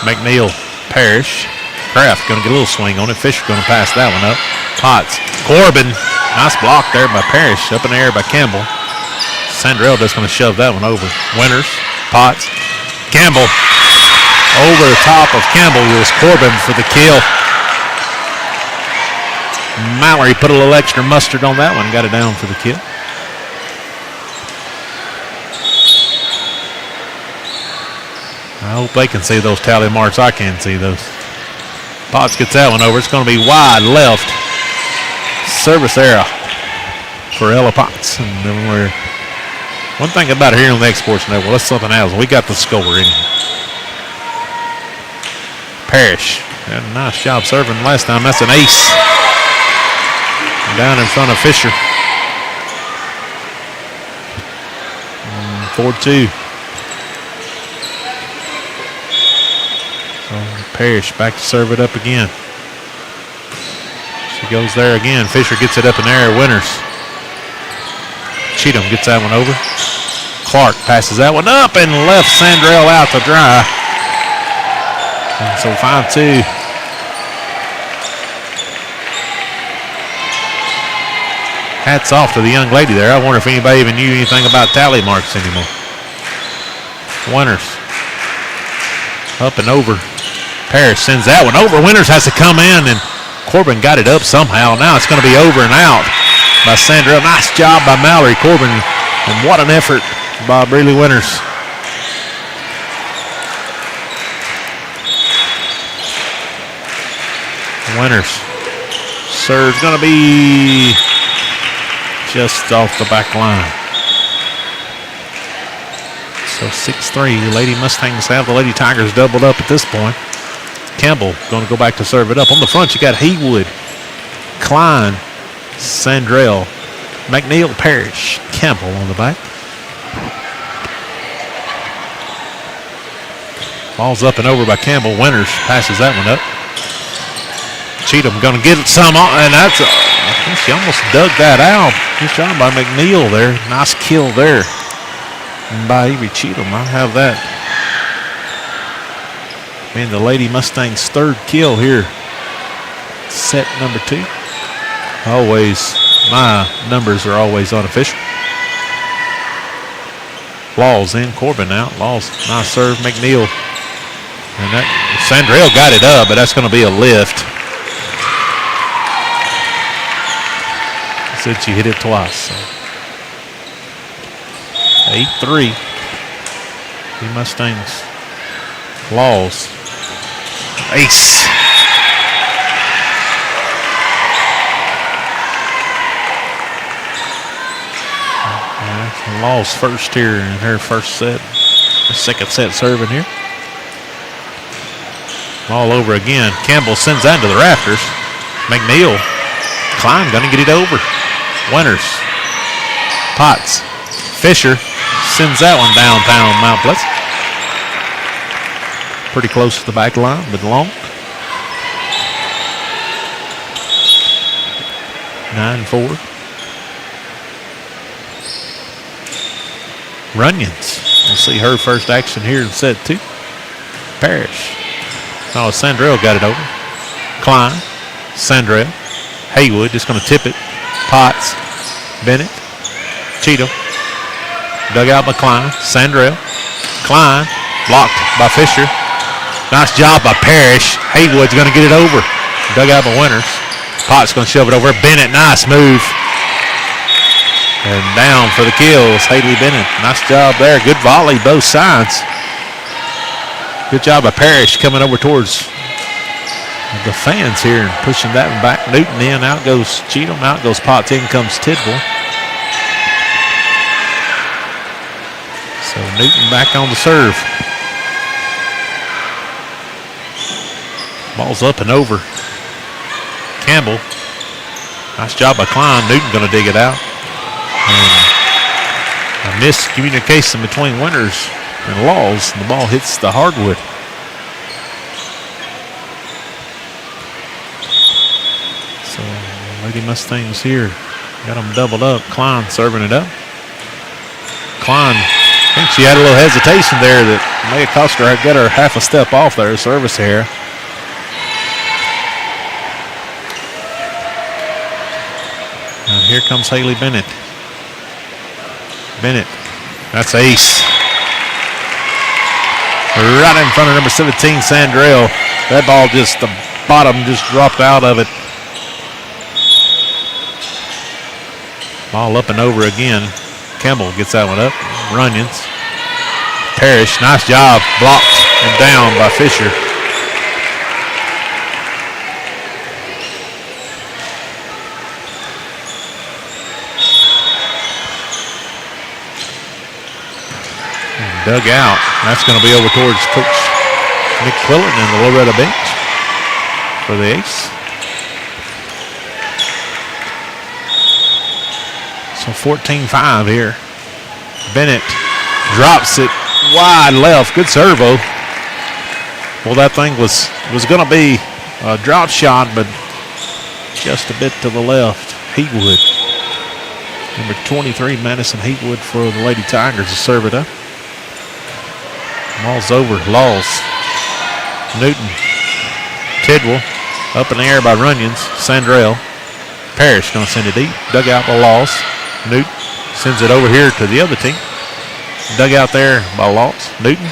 McNeil. Parrish. Kraft going to get a little swing on it. Fisher going to pass that one up. Potts. Corbin. Nice block there by Parrish. Up in the air by Campbell. Sandrell just going to shove that one over. Winters. Potts. Campbell. Over the top of Campbell was Corbin for the kill. Mallory put a little extra mustard on that one. Got it down for the kill. I hope they can see those tally marks. I can see those. Potts gets that one over. It's going to be wide left. Service error for Ella Potts. And then one thing about it here on the Exports Network, well, that's something else. We got the score in here. Parrish. Had a nice job serving last time. That's an ace. Down in front of Fisher. 4-2. So Parrish back to serve it up again. She goes there again. Fisher gets it up in the air. Winters. Cheatham gets that one over. Clark passes that one up and left Sandrell out to dry. And so 5-2. Hats off to the young lady there. I wonder if anybody even knew anything about tally marks anymore. Winters. Up and over. Parrish sends that one over. Winters has to come in, and Corbin got it up somehow. Now it's going to be over and out by Sandrell. Nice job by Mallory Corbin, and what an effort by Breeley Winters. Winters. Serve's going to be just off the back line. So 6-3. Lady Mustangs have the Lady Tigers doubled up at this point. Campbell going to go back to serve it up. On the front, you got Haywood, Klein, Sandrell, McNeil, Parrish, Campbell on the back. Ball's up and over by Campbell. Winters passes that one up. Cheatham going to get some on, and that's I think she almost dug that out. Good job by McNeil there. Nice kill there. And by Avery Cheatham, I have that. Man, the Lady Mustangs' third kill here. Set number 2. Always, my numbers are always unofficial. Laws in, Corbin out. Laws, nice serve, McNeil. And that, Sandrell got it up, but that's going to be a lift. Said she hit it twice. So. 8-3. The Mustangs. Laws. Ace. Laws first here in her first set. Her second set serving here. All over again. Campbell sends that to the rafters. McNeil. Klein gonna get it over. Winters. Potts. Fisher sends that one downtown Mount Pleasant. Pretty close to the back line, but long. 9-4. Runyons. We'll see her first action here in set 2. Parrish. Oh, Sandrell got it over. Klein. Sandrell. Haywood just going to tip it. Potts. Bennett. Cheatham. Dug out by Klein. Sandrell. Klein. Blocked by Fisher. Nice job by Parrish. Haywood's going to get it over. Dug out by Winters. Potts going to shove it over. Bennett, nice move. And down for the kills, Haley Bennett. Nice job there. Good volley, both sides. Good job by Parrish coming over towards the fans here and pushing that one back. Newton in, out goes Cheatham, out goes Potts, in comes Tidwell. So Newton back on the serve. Ball's up and over. Campbell. Nice job by Klein. Newton going to dig it out. And a miscommunication between Winters and Laws. The ball hits the hardwood. So Lady Mustangs here. Got them doubled up. Klein serving it up. Klein, I think she had a little hesitation there that may have cost her, got her half a step off there, service here. And here comes Haley Bennett. Bennett, that's ace. Right in front of number 17, Sandrell. That ball just, the bottom just dropped out of it. Ball up and over again. Campbell gets that one up. Runyons. Parrish, nice job. Blocked and down by Fisher. Dug out. That's going to be over towards Coach Nick Quillen and the Loretto bench for the ace. So 14-5 here. Bennett drops it wide left. Good servo. Well, that thing was going to be a drop shot, but just a bit to the left. Heatwood. Number 23, Madison Heatwood for the Lady Tigers to serve it up. Ball's over. Laws. Newton. Tidwell. Up in the air by Runyons. Sandrell. Parrish going to send it deep. Dug out by Laws. Newton sends it over here to the other team. Dug out there by Laws. Newton.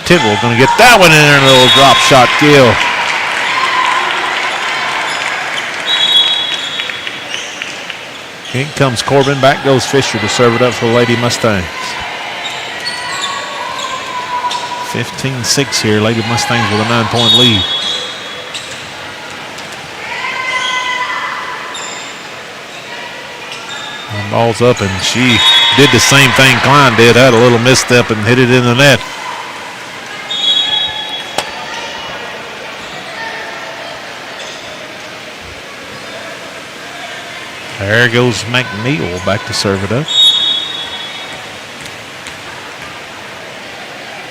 Tidwell going to get that one in there. A little drop shot kill. In comes Corbin. Back goes Fisher to serve it up for the Lady Mustangs. 15-6 here. Lady Mustangs with a 9-point lead. And ball's up, and she did the same thing Klein did. Had a little misstep and hit it in the net. There goes McNeil back to serve it up.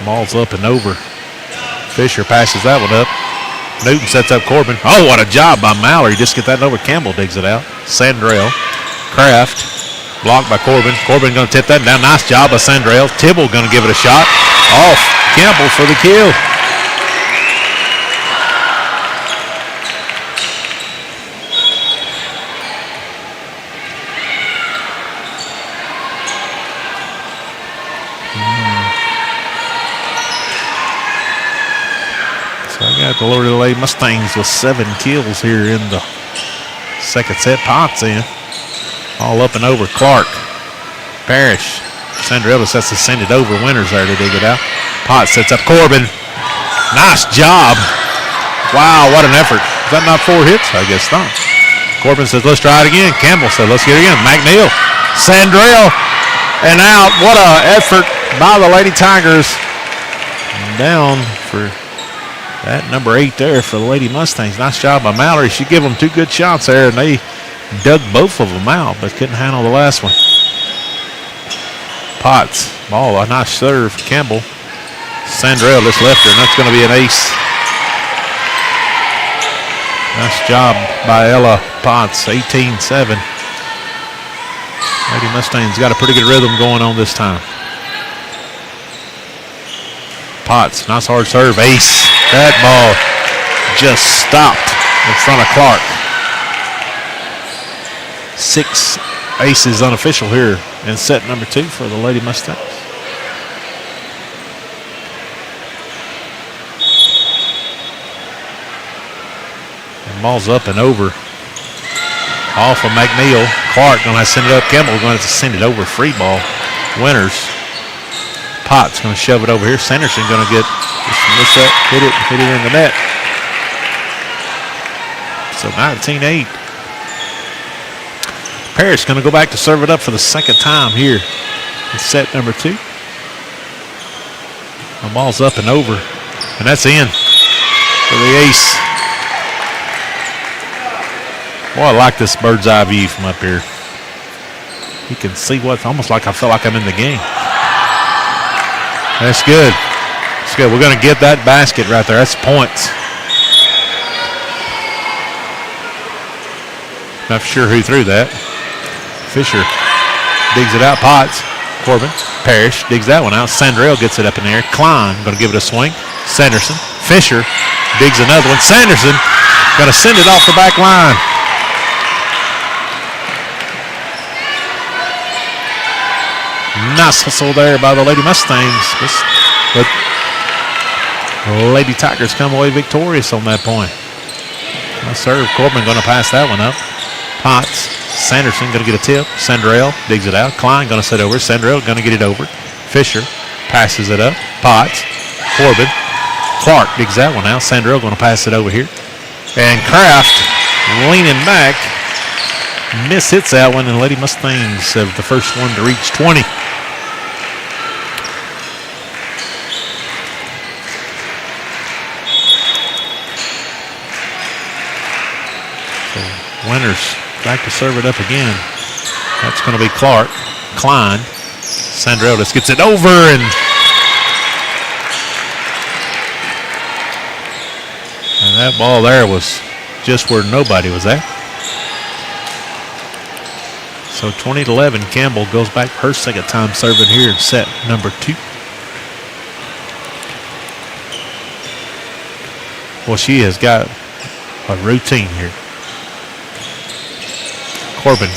Ball's up and over. Fisher passes that one up. Newton sets up Corbin. Oh, what a job by Mallory. Just get that over. Campbell digs it out. Sandrell. Kraft. Blocked by Corbin. Corbin going to tip that down. Nice job by Sandrell. Tibble going to give it a shot. Off. Campbell for the kill. So I got the Loretto Mustangs with 7 kills here in the second set. Potts in. All up and over. Clark. Parrish. Sandrell sets to send it over. Winters there to dig it out. Potts sets up Corbin. Nice job. Wow, what an effort. Is that not 4 hits? I guess not. Corbin says, let's try it again. Campbell said, let's get it again. McNeil. Sandrell. And out. What an effort by the Lady Tigers. Down for that number 8 there for the Lady Mustangs. Nice job by Mallory. She gave them 2 good shots there, and they dug both of them out, but couldn't handle the last one. Potts, ball, a nice serve. Campbell. Sandrell just left her, and that's going to be an ace. Nice job by Ella Potts, 18-7. Lady Mustangs got a pretty good rhythm going on this time. Potts, nice hard serve, ace. That ball just stopped in front of Clark. 6 aces unofficial here in set number 2 for the Lady Mustangs. And ball's up and over. Off of McNeil. Clark going to send it up. Campbell going to send it over. Free ball. Winters. Potts going to shove it over here. Sanderson going to get miss that, hit it in the net. So 19-8. Parrish going to go back to serve it up for the second time here in set number 2. The ball's up and over, and that's in for the ace. Boy, I like this bird's eye view from up here. You can see what's almost like I feel like I'm in the game. That's good. That's good. We're going to get that basket right there. That's points. Not sure who threw that. Fisher digs it out. Potts. Corbin. Parrish digs that one out. Sandrell gets it up in the air. Klein going to give it a swing. Sanderson. Fisher digs another one. Sanderson going to send it off the back line. Nice hustle there by the Lady Mustangs. But Lady Tigers come away victorious on that point. Nice serve. Corbin going to pass that one up. Potts. Sanderson going to get a tip. Sandrell digs it out. Klein going to sit over. Sandrell going to get it over. Fisher passes it up. Potts. Corbin. Clark digs that one out. Sandrell going to pass it over here. And Kraft leaning back. Miss hits that one, and Lady Mustangs have the first one to reach 20. So Winters back to serve it up again. That's going to be Clark. Klein. Sandrell just gets it over, and that ball there was just where nobody was at. So 20-11, Campbell goes back her second time serving here in set number 2. Well, she has got a routine here. Corbin,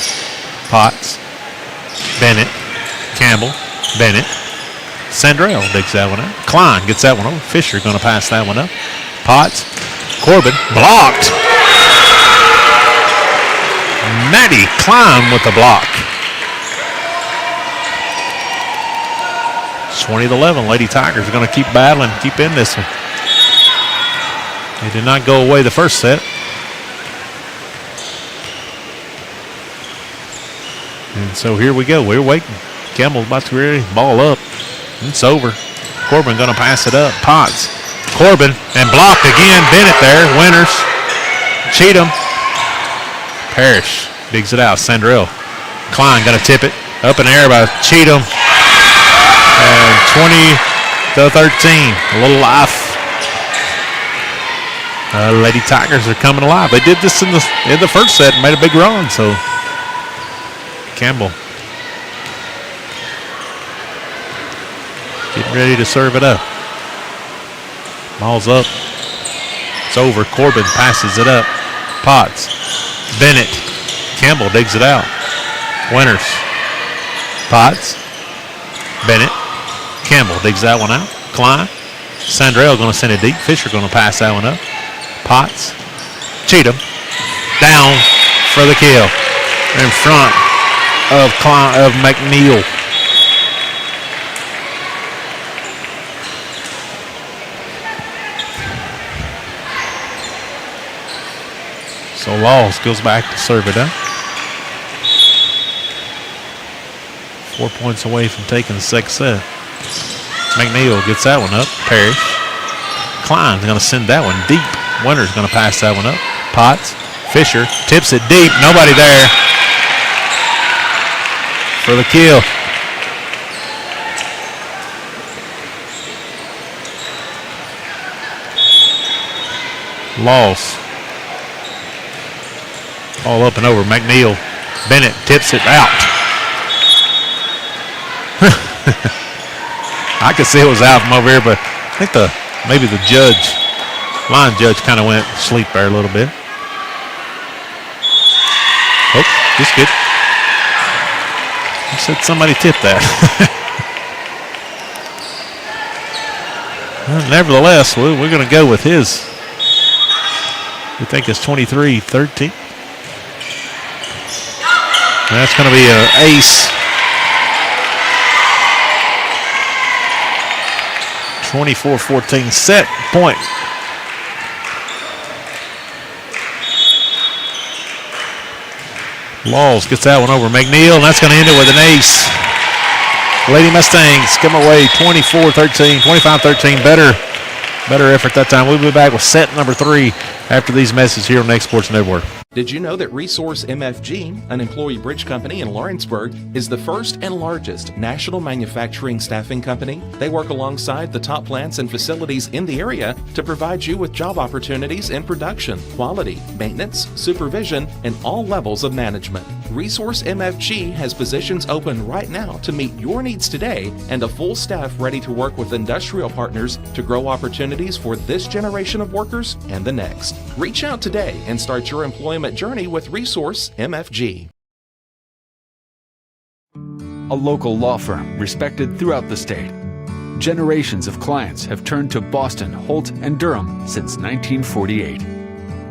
Potts, Bennett, Campbell, Bennett, Sandrell digs that one out. Klein gets that one over. Fisher going to pass that one up. Potts, Corbin, blocked. Maddie Klein with the block. 20-11. Lady Tigers are going to keep battling, keep in this one. They did not go away the first set. And so here we go. We're waiting. Campbell's about to ready. Ball up. It's over. Corbin going to pass it up. Potts. Corbin and blocked again. Bennett there. Winters. Cheatham. Parrish digs it out. Sandrell. Klein going to tip it. Up in the air by Cheatham. And to 13. A little life. Lady Tigers are coming alive. They did this in the first set and made a big run, so Campbell getting ready to serve it up. Ball's up. It's over. Corbin passes it up. Potts. Bennett. Campbell digs it out. Winters. Potts. Bennett. Campbell digs that one out. Klein. Sandrell going to send it deep. Fisher going to pass that one up. Potts. Cheatham. Down for the kill. In front of McNeil. So Laws goes back to serve it up. 4 points away from taking the second set. McNeil gets that one up. Parrish. Klein's going to send that one deep. Winter's going to pass that one up. Potts. Fisher tips it deep. Nobody there for the kill. Laws. All up and over. McNeil. Bennett tips it out. I could see it was out from over here, but I think maybe the line judge kind of went sleep there a little bit. Oh, just good. You said somebody tipped that. Well, nevertheless, we're going to go with his. We think it's 23-13. That's going to be an ace. 24-14 set point. Laws gets that one over McNeil, and that's going to end it with an ace. Lady Mustangs come away 24-13, 25-13. Better effort that time. We'll be back with set number 3 after these messages here on Next Sports Network. Did you know that Resource MFG, an employee bridge company in Lawrenceburg, is the first and largest national manufacturing staffing company? They work alongside the top plants and facilities in the area to provide you with job opportunities in production, quality, maintenance, supervision, and all levels of management. Resource MFG has positions open right now to meet your needs today and a full staff ready to work with industrial partners to grow opportunities for this generation of workers and the next. Reach out today and start your employment journey with Resource MFG. A local law firm respected throughout the state. Generations of clients have turned to Boston, Holt, and Durham since 1948.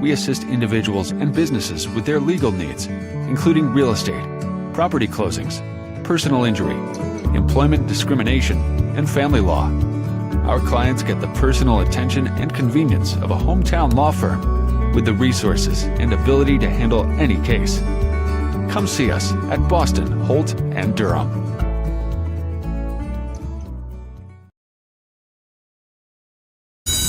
We assist individuals and businesses with their legal needs, including real estate, property closings, personal injury, employment discrimination, and family law. Our clients get the personal attention and convenience of a hometown law firm with the resources and ability to handle any case. Come see us at Boston, Holt, and Durham.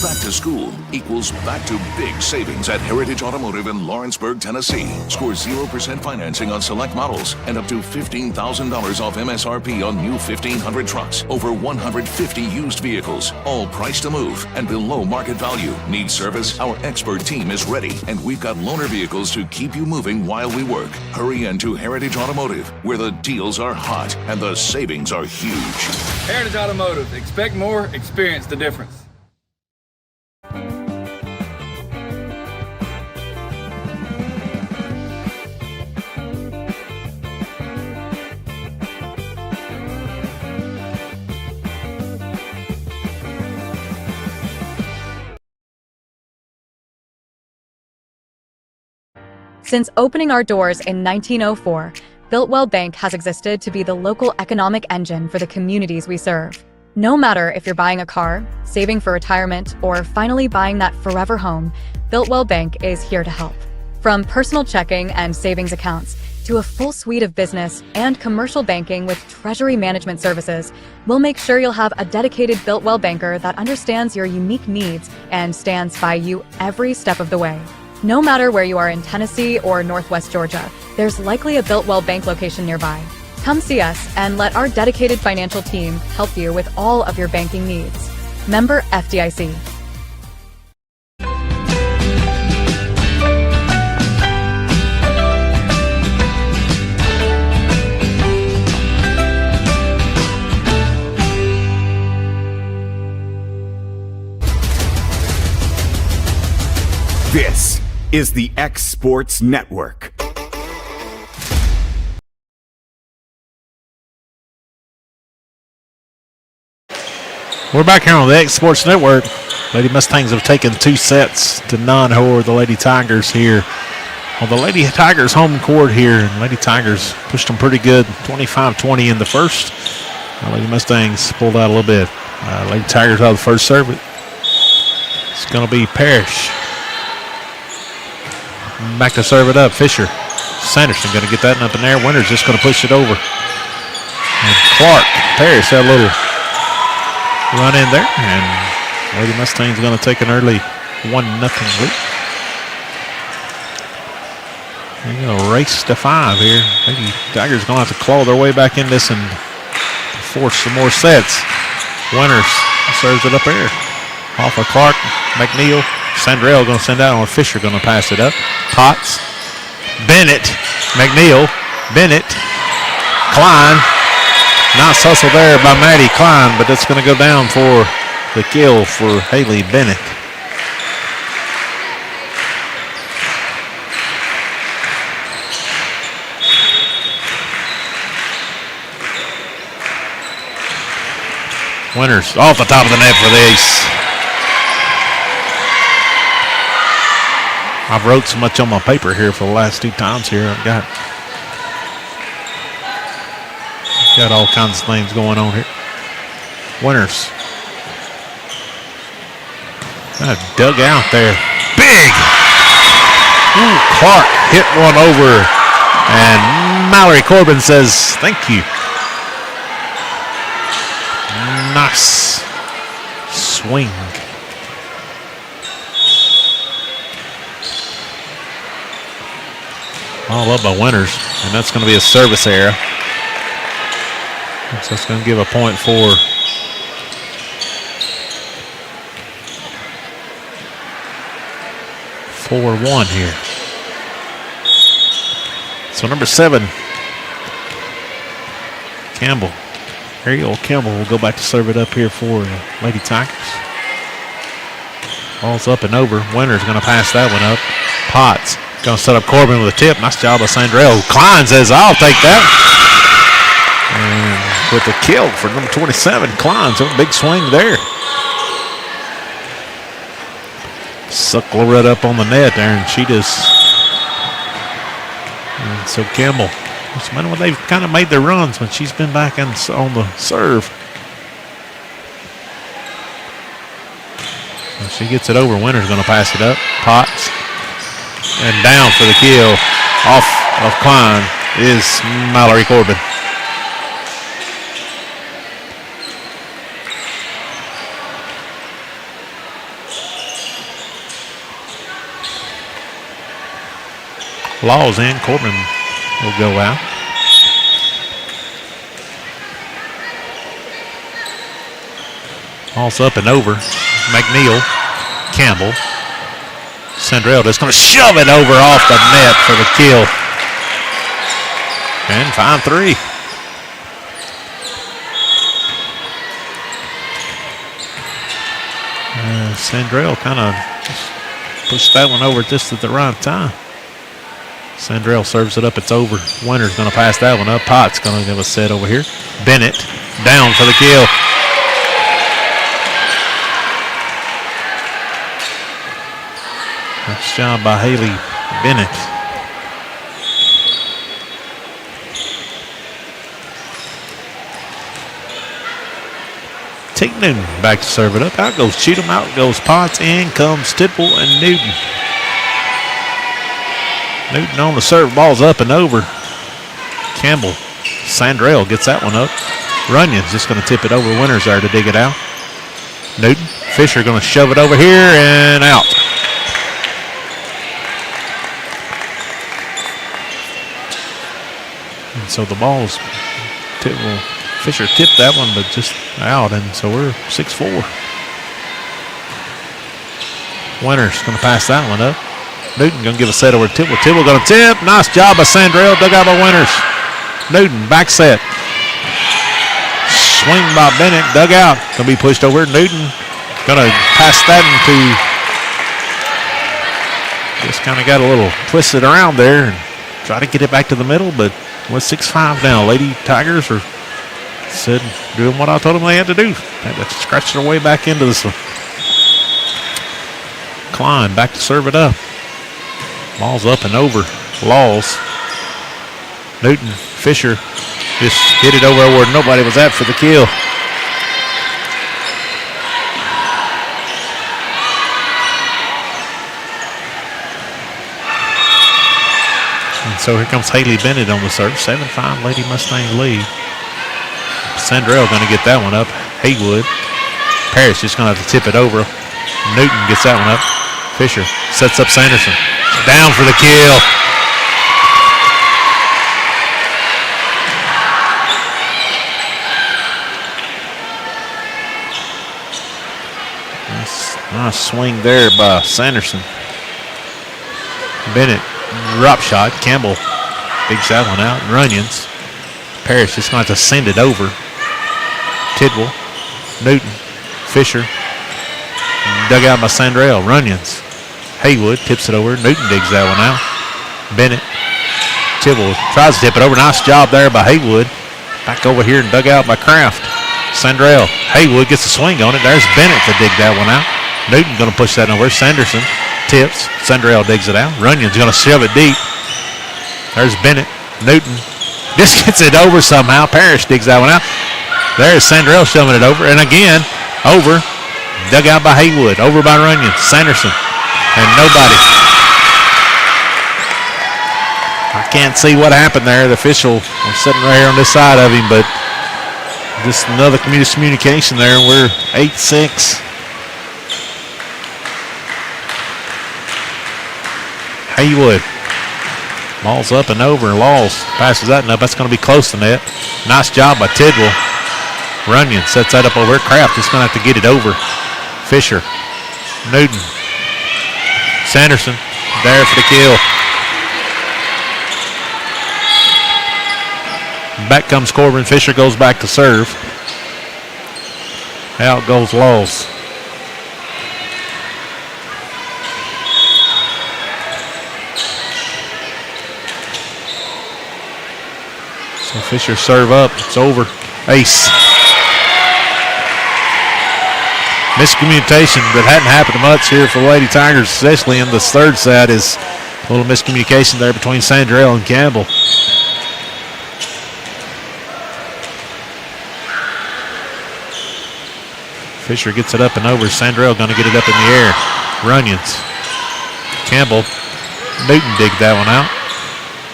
Back to school equals back to big savings at Heritage Automotive in Lawrenceburg, Tennessee. Score 0% financing on select models and up to $15,000 off MSRP on new 1,500 trucks. Over 150 used vehicles, all priced to move and below market value. Need service? Our expert team is ready, and we've got loaner vehicles to keep you moving while we work. Hurry into Heritage Automotive, where the deals are hot and the savings are huge. Heritage Automotive. Expect more, experience the difference. Since opening our doors in 1904, Builtwell Bank has existed to be the local economic engine for the communities we serve. No matter if you're buying a car, saving for retirement, or finally buying that forever home, Builtwell Bank is here to help. From personal checking and savings accounts to a full suite of business and commercial banking with treasury management services, we'll make sure you'll have a dedicated Builtwell banker that understands your unique needs and stands by you every step of the way. No matter where you are in Tennessee or Northwest Georgia, there's likely a Builtwell Bank location nearby. Come see us and let our dedicated financial team help you with all of your banking needs. Member FDIC. This is the X Sports Network. We're back here on the X Sports Network. Lady Mustangs have taken 2 sets to none over the Lady Tigers here on the Lady Tigers home court here. And Lady Tigers pushed them pretty good, 25-20 in the first. Lady Mustangs pulled out a little bit. Lady Tigers have the first serve. It's going to be Parrish. Back to serve it up. Fisher. Sanderson going to get that up in there. Winter's just going to push it over. And Clark. Parrish had a little run in there. And Lady Mustangs going to take an early 1-0 lead. They're going to race to 5 here. Lady Tigers going to have to claw their way back in this and force some more sets. Winters serves it up there. Off of Clark. McNeil. Sandrell going to send out on Fisher, going to pass it up. Potts. Bennett. McNeil. Bennett. Klein. Nice hustle there by Maddie Klein, but that's going to go down for the kill for Haley Bennett. Winters off the top of the net for the ace. I've wrote so much on my paper here for the last 2 times here. I've got all kinds of things going on here. Winters. Kind of dug out there. Big! Ooh, Clark hit one over. And Mallory Corbin says, thank you. Nice swing. All up by Winters, and that's going to be a service error. So that's going to give a point for one here. So number 7, Campbell. Ariel Campbell will go back to serve it up here for Lady Tigers. Ball's up and over. Winters going to pass that one up. Potts. Going to set up Corbin with a tip. Nice job by Sandrell. Klein says, I'll take that. And with the kill for number 27, Klein's a big swing there. Suck Loretto up on the net there, and she just. And so Campbell. They've kind of made their runs when she's been back on the serve. So she gets it over. Winter's going to pass it up. Potts. And down for the kill off of Klein is Mallory Corbin. Laws in. Corbin will go out. Ball's up and over. McNeil. Campbell. Sandrell just going to shove it over off the net for the kill. And 5-3. Sandrell kind of pushed that one over just at the right time. Sandrell serves it up. It's over. Winter's going to pass that one up. Potts going to give a set over here. Bennett down for the kill. Nice job by Haley Bennett. Tate Newton back to serve it up. Out goes Cheatham. Out goes Potts. In comes Tipple and Newton. Newton on the serve. Ball's up and over. Campbell. Sandrell gets that one up. Runyon's just going to tip it over. Winters there to dig it out. Newton. Fisher going to shove it over here and out. And so the ball's Fisher tipped that one, but just out, and so we're 6-4. Winters going to pass that one up. Newton going to give a set over to Tidwell. Tidwell going to tip. Nice job by Sandrell. Dug out by Winters. Newton back set. Swing by Bennett. Dug out. Going to be pushed over. Newton going to pass that into. Just kind of got a little twisted around there and try to get it back to the middle, but we're 6-5 now. Lady Tigers are doing what I told them they had to do. Had to scratch their way back into this one. Klein back to serve it up. Ball's up and over. Laws. Newton, Fisher just hit it over where nobody was at for the kill. And so here comes Haley Bennett on the serve. 7-5 Lady Mustangs lead. Sandrell going to get that one up. Haywood. Parrish just going to have to tip it over. Newton gets that one up. Fisher sets up Sanderson. Down for the kill. Nice swing there by Sanderson. Bennett, drop shot. Campbell digs that one out. Runyons. Parrish just going to have to send it over. Tidwell. Newton. Fisher. Dug out by Sandrell. Runyons. Haywood tips it over. Newton digs that one out. Bennett. Tidwell tries to tip it over. Nice job there by Haywood. Back over here and dug out by Kraft. Sandrell. Haywood gets a swing on it. There's Bennett to dig that one out. Newton going to push that over. Sanderson tips. Sandrell digs it out. Runyon's going to shove it deep. There's Bennett. Newton just gets it over somehow. Parrish digs that one out. There's Sandrell shoving it over. And again, over. Dug out by Haywood. Over by Runyon. Sanderson. And nobody. I can't see what happened there. The official was sitting right here on this side of him, but just another miscommunication there. We're 8-6. Haywood. Ball's up and over. Laws passes that up. That's going to be close to net. Nice job by Tidwell. Runyon sets that up over. Kraft is going to have to get it over. Fisher. Newton. Sanderson. There for the kill. Back comes Corbin. Fisher goes back to serve. Out goes Laws. So Fisher serve up. It's over. Ace. Miscommunication that hadn't happened much here for the Lady Tigers, especially in this third set, is a little miscommunication there between Sandrell and Campbell. Fisher gets it up and over. Sandrell going to get it up in the air. Runyons. Campbell. Newton dig that one out.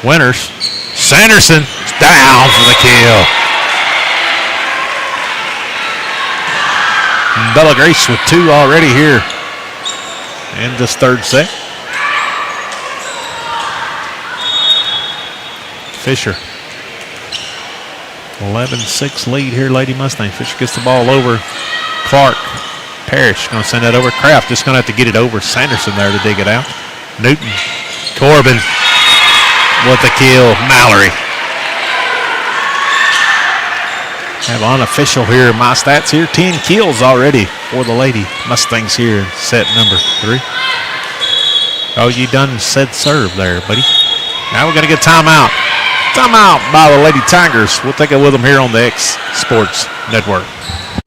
Winters. Sanderson down for the kill. Bella Grace with two already here in this third set. Fisher. 11-6 lead here, Lady Mustang. Fisher gets the ball over. Clark. Parrish going to send that over. Kraft just going to have to get it over. Sanderson there to dig it out. Newton. Corbin with the kill. Mallory. Have unofficial here. My stats here. 10 kills already for the Lady Mustangs here in set number 3. Oh, you done said serve there, buddy. Now we're going to get timeout. Timeout by the Lady Tigers. We'll take it with them here on the X Sports Network.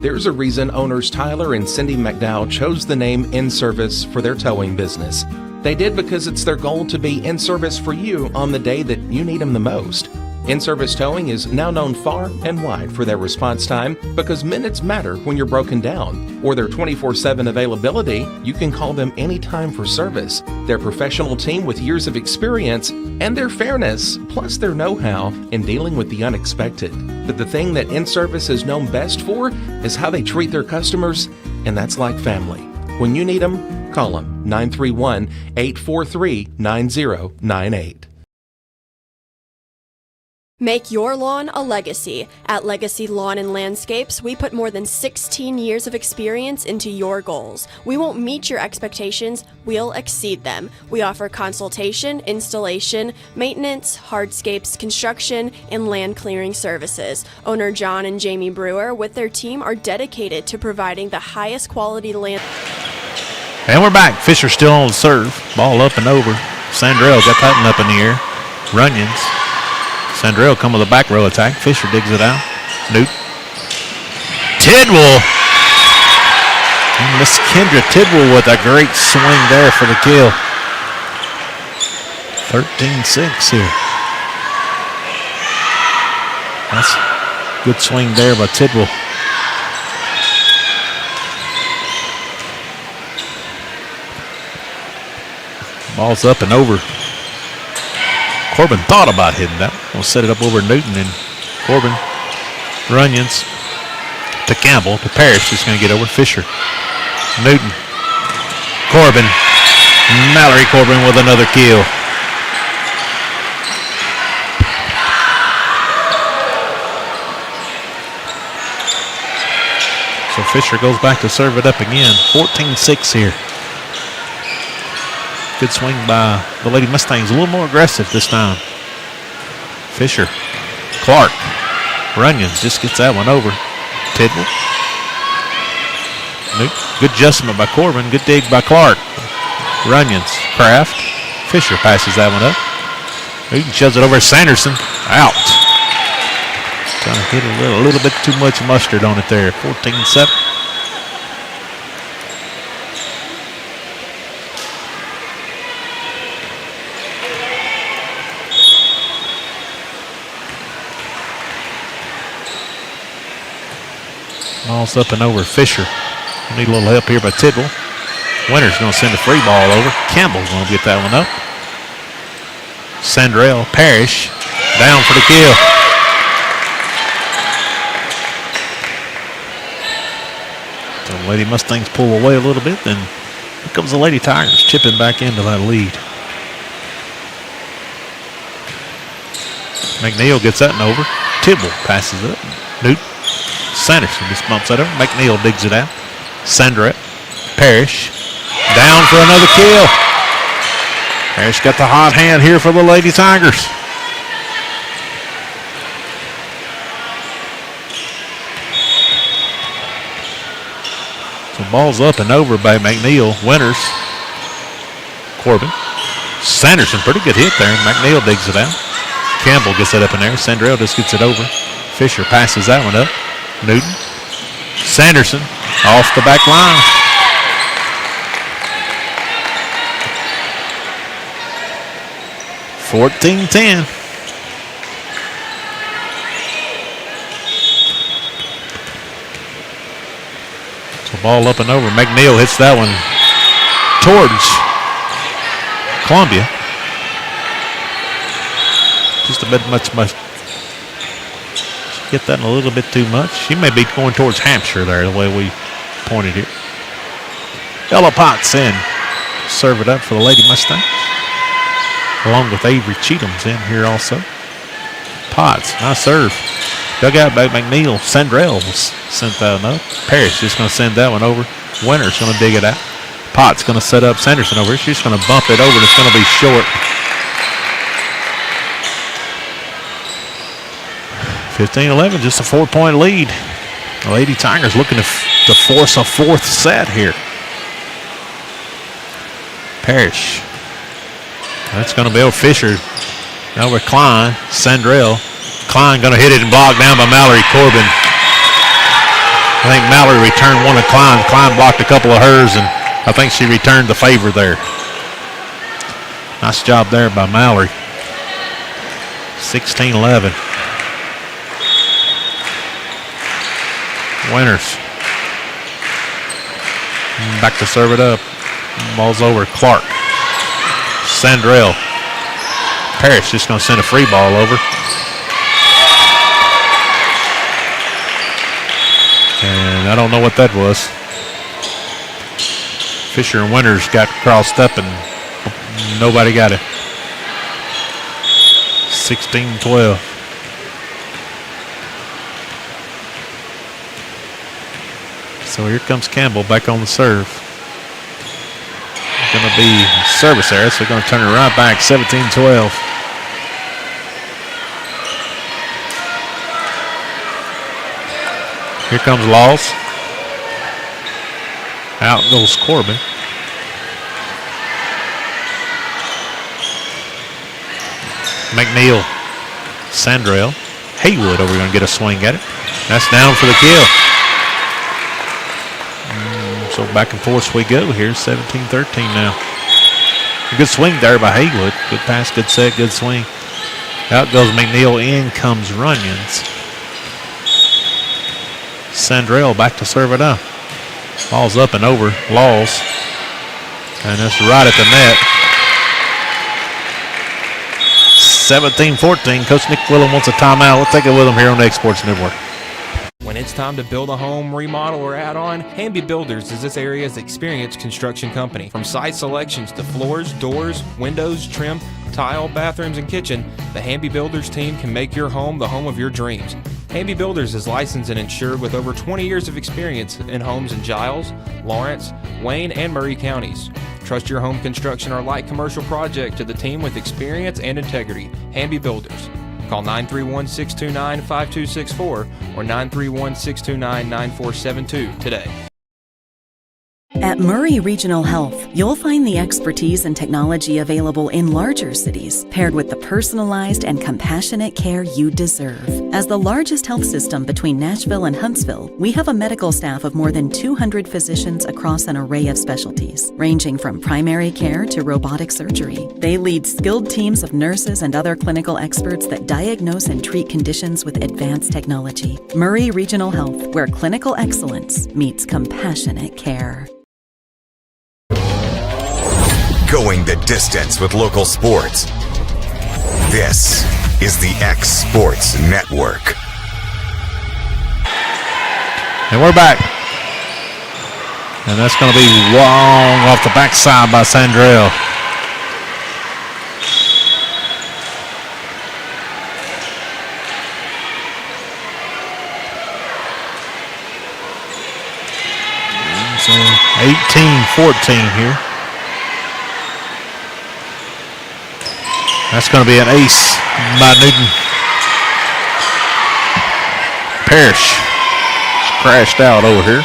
There's a reason owners Tyler and Cindy McDowell chose the name In Service for their towing business. They did because it's their goal to be in service for you on the day that you need them the most. In-Service Towing is now known far and wide for their response time because minutes matter when you're broken down. Or their 24/7 availability, you can call them anytime for service. Their professional team with years of experience and their fairness, plus their know-how in dealing with the unexpected. But the thing that In-Service is known best for is how they treat their customers, and that's like family. When you need them, call them 931-843-9098. Make your lawn a legacy. At Legacy Lawn and Landscapes, we put more than 16 years of experience into your goals. We won't meet your expectations, we'll exceed them. We offer consultation, installation, maintenance, hardscapes, construction, and land clearing services. Owner John and Jamie Brewer with their team are dedicated to providing the highest quality land. And we're back. Fisher still on the serve. Ball up and over. Sandrell got that one up in the air. Runyons. Sandrell come with a back row attack. Fisher digs it out. Newt. Tidwell. And Miss Kendra Tidwell with a great swing there for the kill. 13-6 here. That's a good swing there by Tidwell. Ball's up and over. Corbin thought about hitting that. We'll set it up over Newton, and Corbin, Runyons to Campbell, to Parrish, just going to get over Fisher. Newton, Corbin, Mallory Corbin with another kill. So Fisher goes back to serve it up again. 14-6 here. Good swing by the Lady Mustangs. A little more aggressive this time. Fisher. Clark. Runyons just gets that one over. Tidwell. Good adjustment by Corbin. Good dig by Clark. Runyons. Kraft. Fisher passes that one up. Newton shoves it over Sanderson. Out. Trying to hit a little bit too much mustard on it there. 14-7. Ball's up and over Fisher. Need a little help here by Tidwell. Winter's going to send a free ball over. Campbell's going to get that one up. Sandrell, Parrish, down for the kill. So the Lady Mustangs pull away a little bit, then here comes the Lady Tigers chipping back into that lead. McNeil gets that one over. Tidwell passes it up. Newt. Sanderson just bumps that over. McNeil digs it out. Sandra. Parrish. Down for another kill. Parrish got the hot hand here for the Lady Tigers. So ball's up and over by McNeil. Winters. Corbin. Sanderson, pretty good hit there. McNeil digs it out. Campbell gets it up in there. Sandrell just gets it over. Fisher passes that one up. Newton. Sanderson off the back line. (14-10). So ball up and over. McNeil hits that one towards Columbia. Just a bit much. Get that a little bit too much. She may be going towards Hampshire there, the way we pointed here. Ella Potts in. Serve it up for the Lady Mustangs. Along with Avery Cheatham's in here also. Potts, nice serve. Dug out by McNeil. Sandrell sent that one up. Parrish just going to send that one over. Winter's going to dig it out. Potts going to set up Sanderson over. She's going to bump it over, and it's going to be short. 15-11, just a 4-point lead. The Lady Tigers looking to force a fourth set here. Parrish. That's going to be over Fisher. Over Klein. Sandrell. Klein going to hit it and blocked down by Mallory Corbin. I think Mallory returned one of Klein. Klein blocked a couple of hers, and I think she returned the favor there. Nice job there by Mallory. 16-11. Winters. Back to serve it up. Ball's over. Clark. Sandrell. Parrish just going to send a free ball over. And I don't know what that was. Fisher and Winters got crossed up and nobody got it. 16-12. So here comes Campbell back on the serve. Going to be service error, so going to turn it right back, 17-12. Here comes Laws. Out goes Corbin. McNeil, Sandrell, Haywood over going to get a swing at it. That's down for the kill. So back and forth we go here, 17-13 now. A good swing there by Haywood. Good pass, good set, good swing. Out goes McNeil, in comes Runyons. Sandrell back to serve it up. Ball's up and over, Laws. And that's right at the net. 17-14. Coach Nick Willem wants a timeout. We'll take it with him here on the X-Sports Network. When it's time to build a home, remodel, or add on, Hamby Builders is this area's experienced construction company. From site selections to floors, doors, windows, trim, tile, bathrooms, and kitchen, the Hamby Builders team can make your home the home of your dreams. Hamby Builders is licensed and insured with over 20 years of experience in homes in Giles, Lawrence, Wayne, and Murray counties. Trust your home construction or light commercial project to the team with experience and integrity. Hamby Builders. Call 931-629-5264 or 931-629-9472 today. At Murray Regional Health, you'll find the expertise and technology available in larger cities, paired with the personalized and compassionate care you deserve. As the largest health system between Nashville and Huntsville, we have a medical staff of more than 200 physicians across an array of specialties, ranging from primary care to robotic surgery. They lead skilled teams of nurses and other clinical experts that diagnose and treat conditions with advanced technology. Murray Regional Health, where clinical excellence meets compassionate care. Going the distance with local sports. This is the X Sports Network. And we're back. And that's going to be long off the backside by Sandrell. So 18-14 here. That's going to be an ace by Newton. Parrish crashed out over here.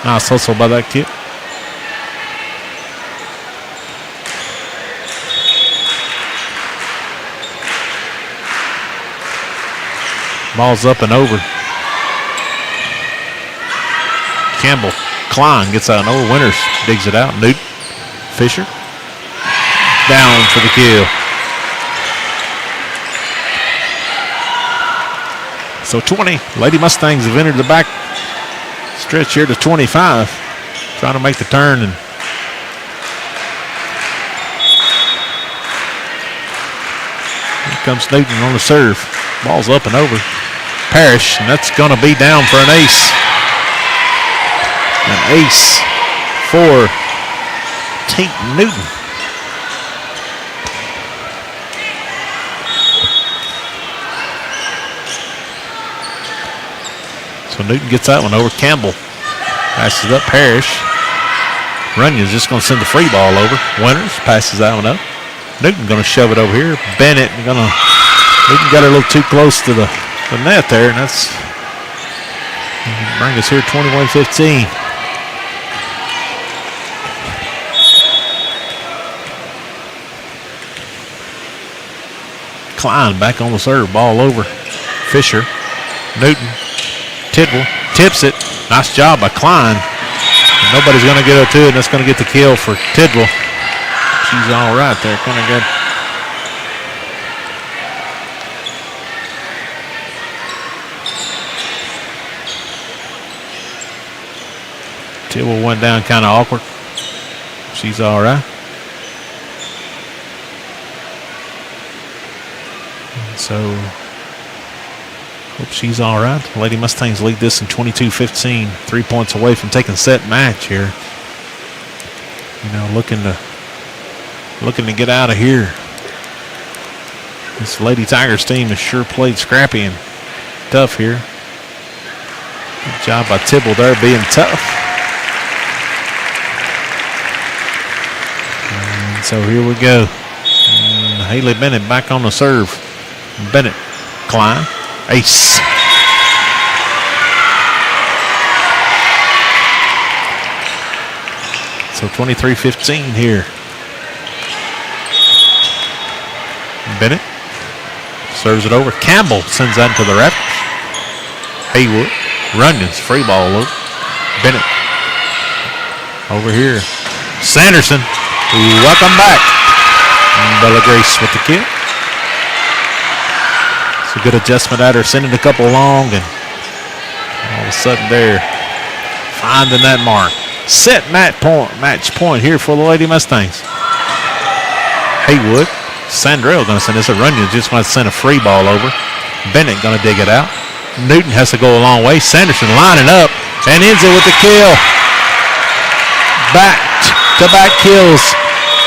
Nice hustle by that kid. Ball's up and over. Campbell. Klein gets out. No, Winters digs it out. Newton. Fisher. Down for the kill. So 20. Lady Mustangs have entered the back stretch here to 25. Trying to make the turn. And here comes Newton on the serve. Ball's up and over. Parrish, and that's going to be down for an ace. An ace for Tate Newton. So Newton gets that one over. Campbell passes up. Parrish. Runyon's just going to send the free ball over. Winters passes that one up. Newton going to shove it over here. Bennett going to. Newton got a little too close to the net there, and that's bring us here 21-15. Klein back on the serve. Ball over. Fisher. Newton. Tidwell tips it. Nice job by Klein. And nobody's going to get her to it, and that's going to get the kill for Tidwell. She's all right there. Kind of good. Tidwell went down kind of awkward. She's all right. And so hope she's all right. Lady Mustangs lead this in 22-15. 3 points away from taking set match here. You know, looking to get out of here. This Lady Tigers team has sure played scrappy and tough here. Good job by Tibble there being tough. And so here we go. And Haley Bennett back on the serve. Bennett, Klein, ace. So 23-15 here. Bennett serves it over. Campbell sends that to the Raptors. Haywood, Runyons, free ball over. Bennett over here. Sanderson, welcome back. And Bella Grace with the kill. It's a good adjustment at her, sending a couple long, and all of a sudden they're finding that mark. Set match point here for the Lady Mustangs. Haywood, Sandrell going to send this. A Runyons just want to send a free ball over. Bennett going to dig it out. Newton has to go a long way. Sanderson lining up and ends it with the kill. Back-to-back kills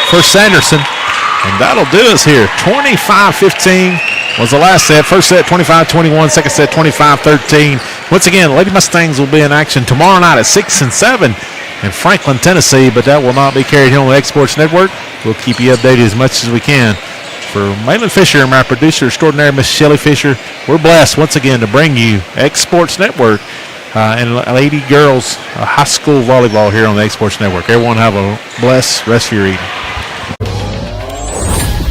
for Sanderson. And that'll do us here. 25-15 was the last set. First set 25-21. Second set 25-13. Once again, Lady Mustangs will be in action tomorrow night at 6 and 7 in Franklin, Tennessee. But that will not be carried here on the X Sports Network. We'll keep you updated as much as we can. For Malin Fisher and my producer extraordinaire, Miss Shelley Fisher, we're blessed once again to bring you X Sports Network and Lady Girls High School Volleyball here on the X Sports Network. Everyone have a blessed rest of your evening.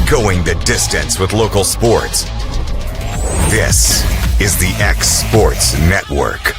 Going the distance with local sports. This is the X Sports Network.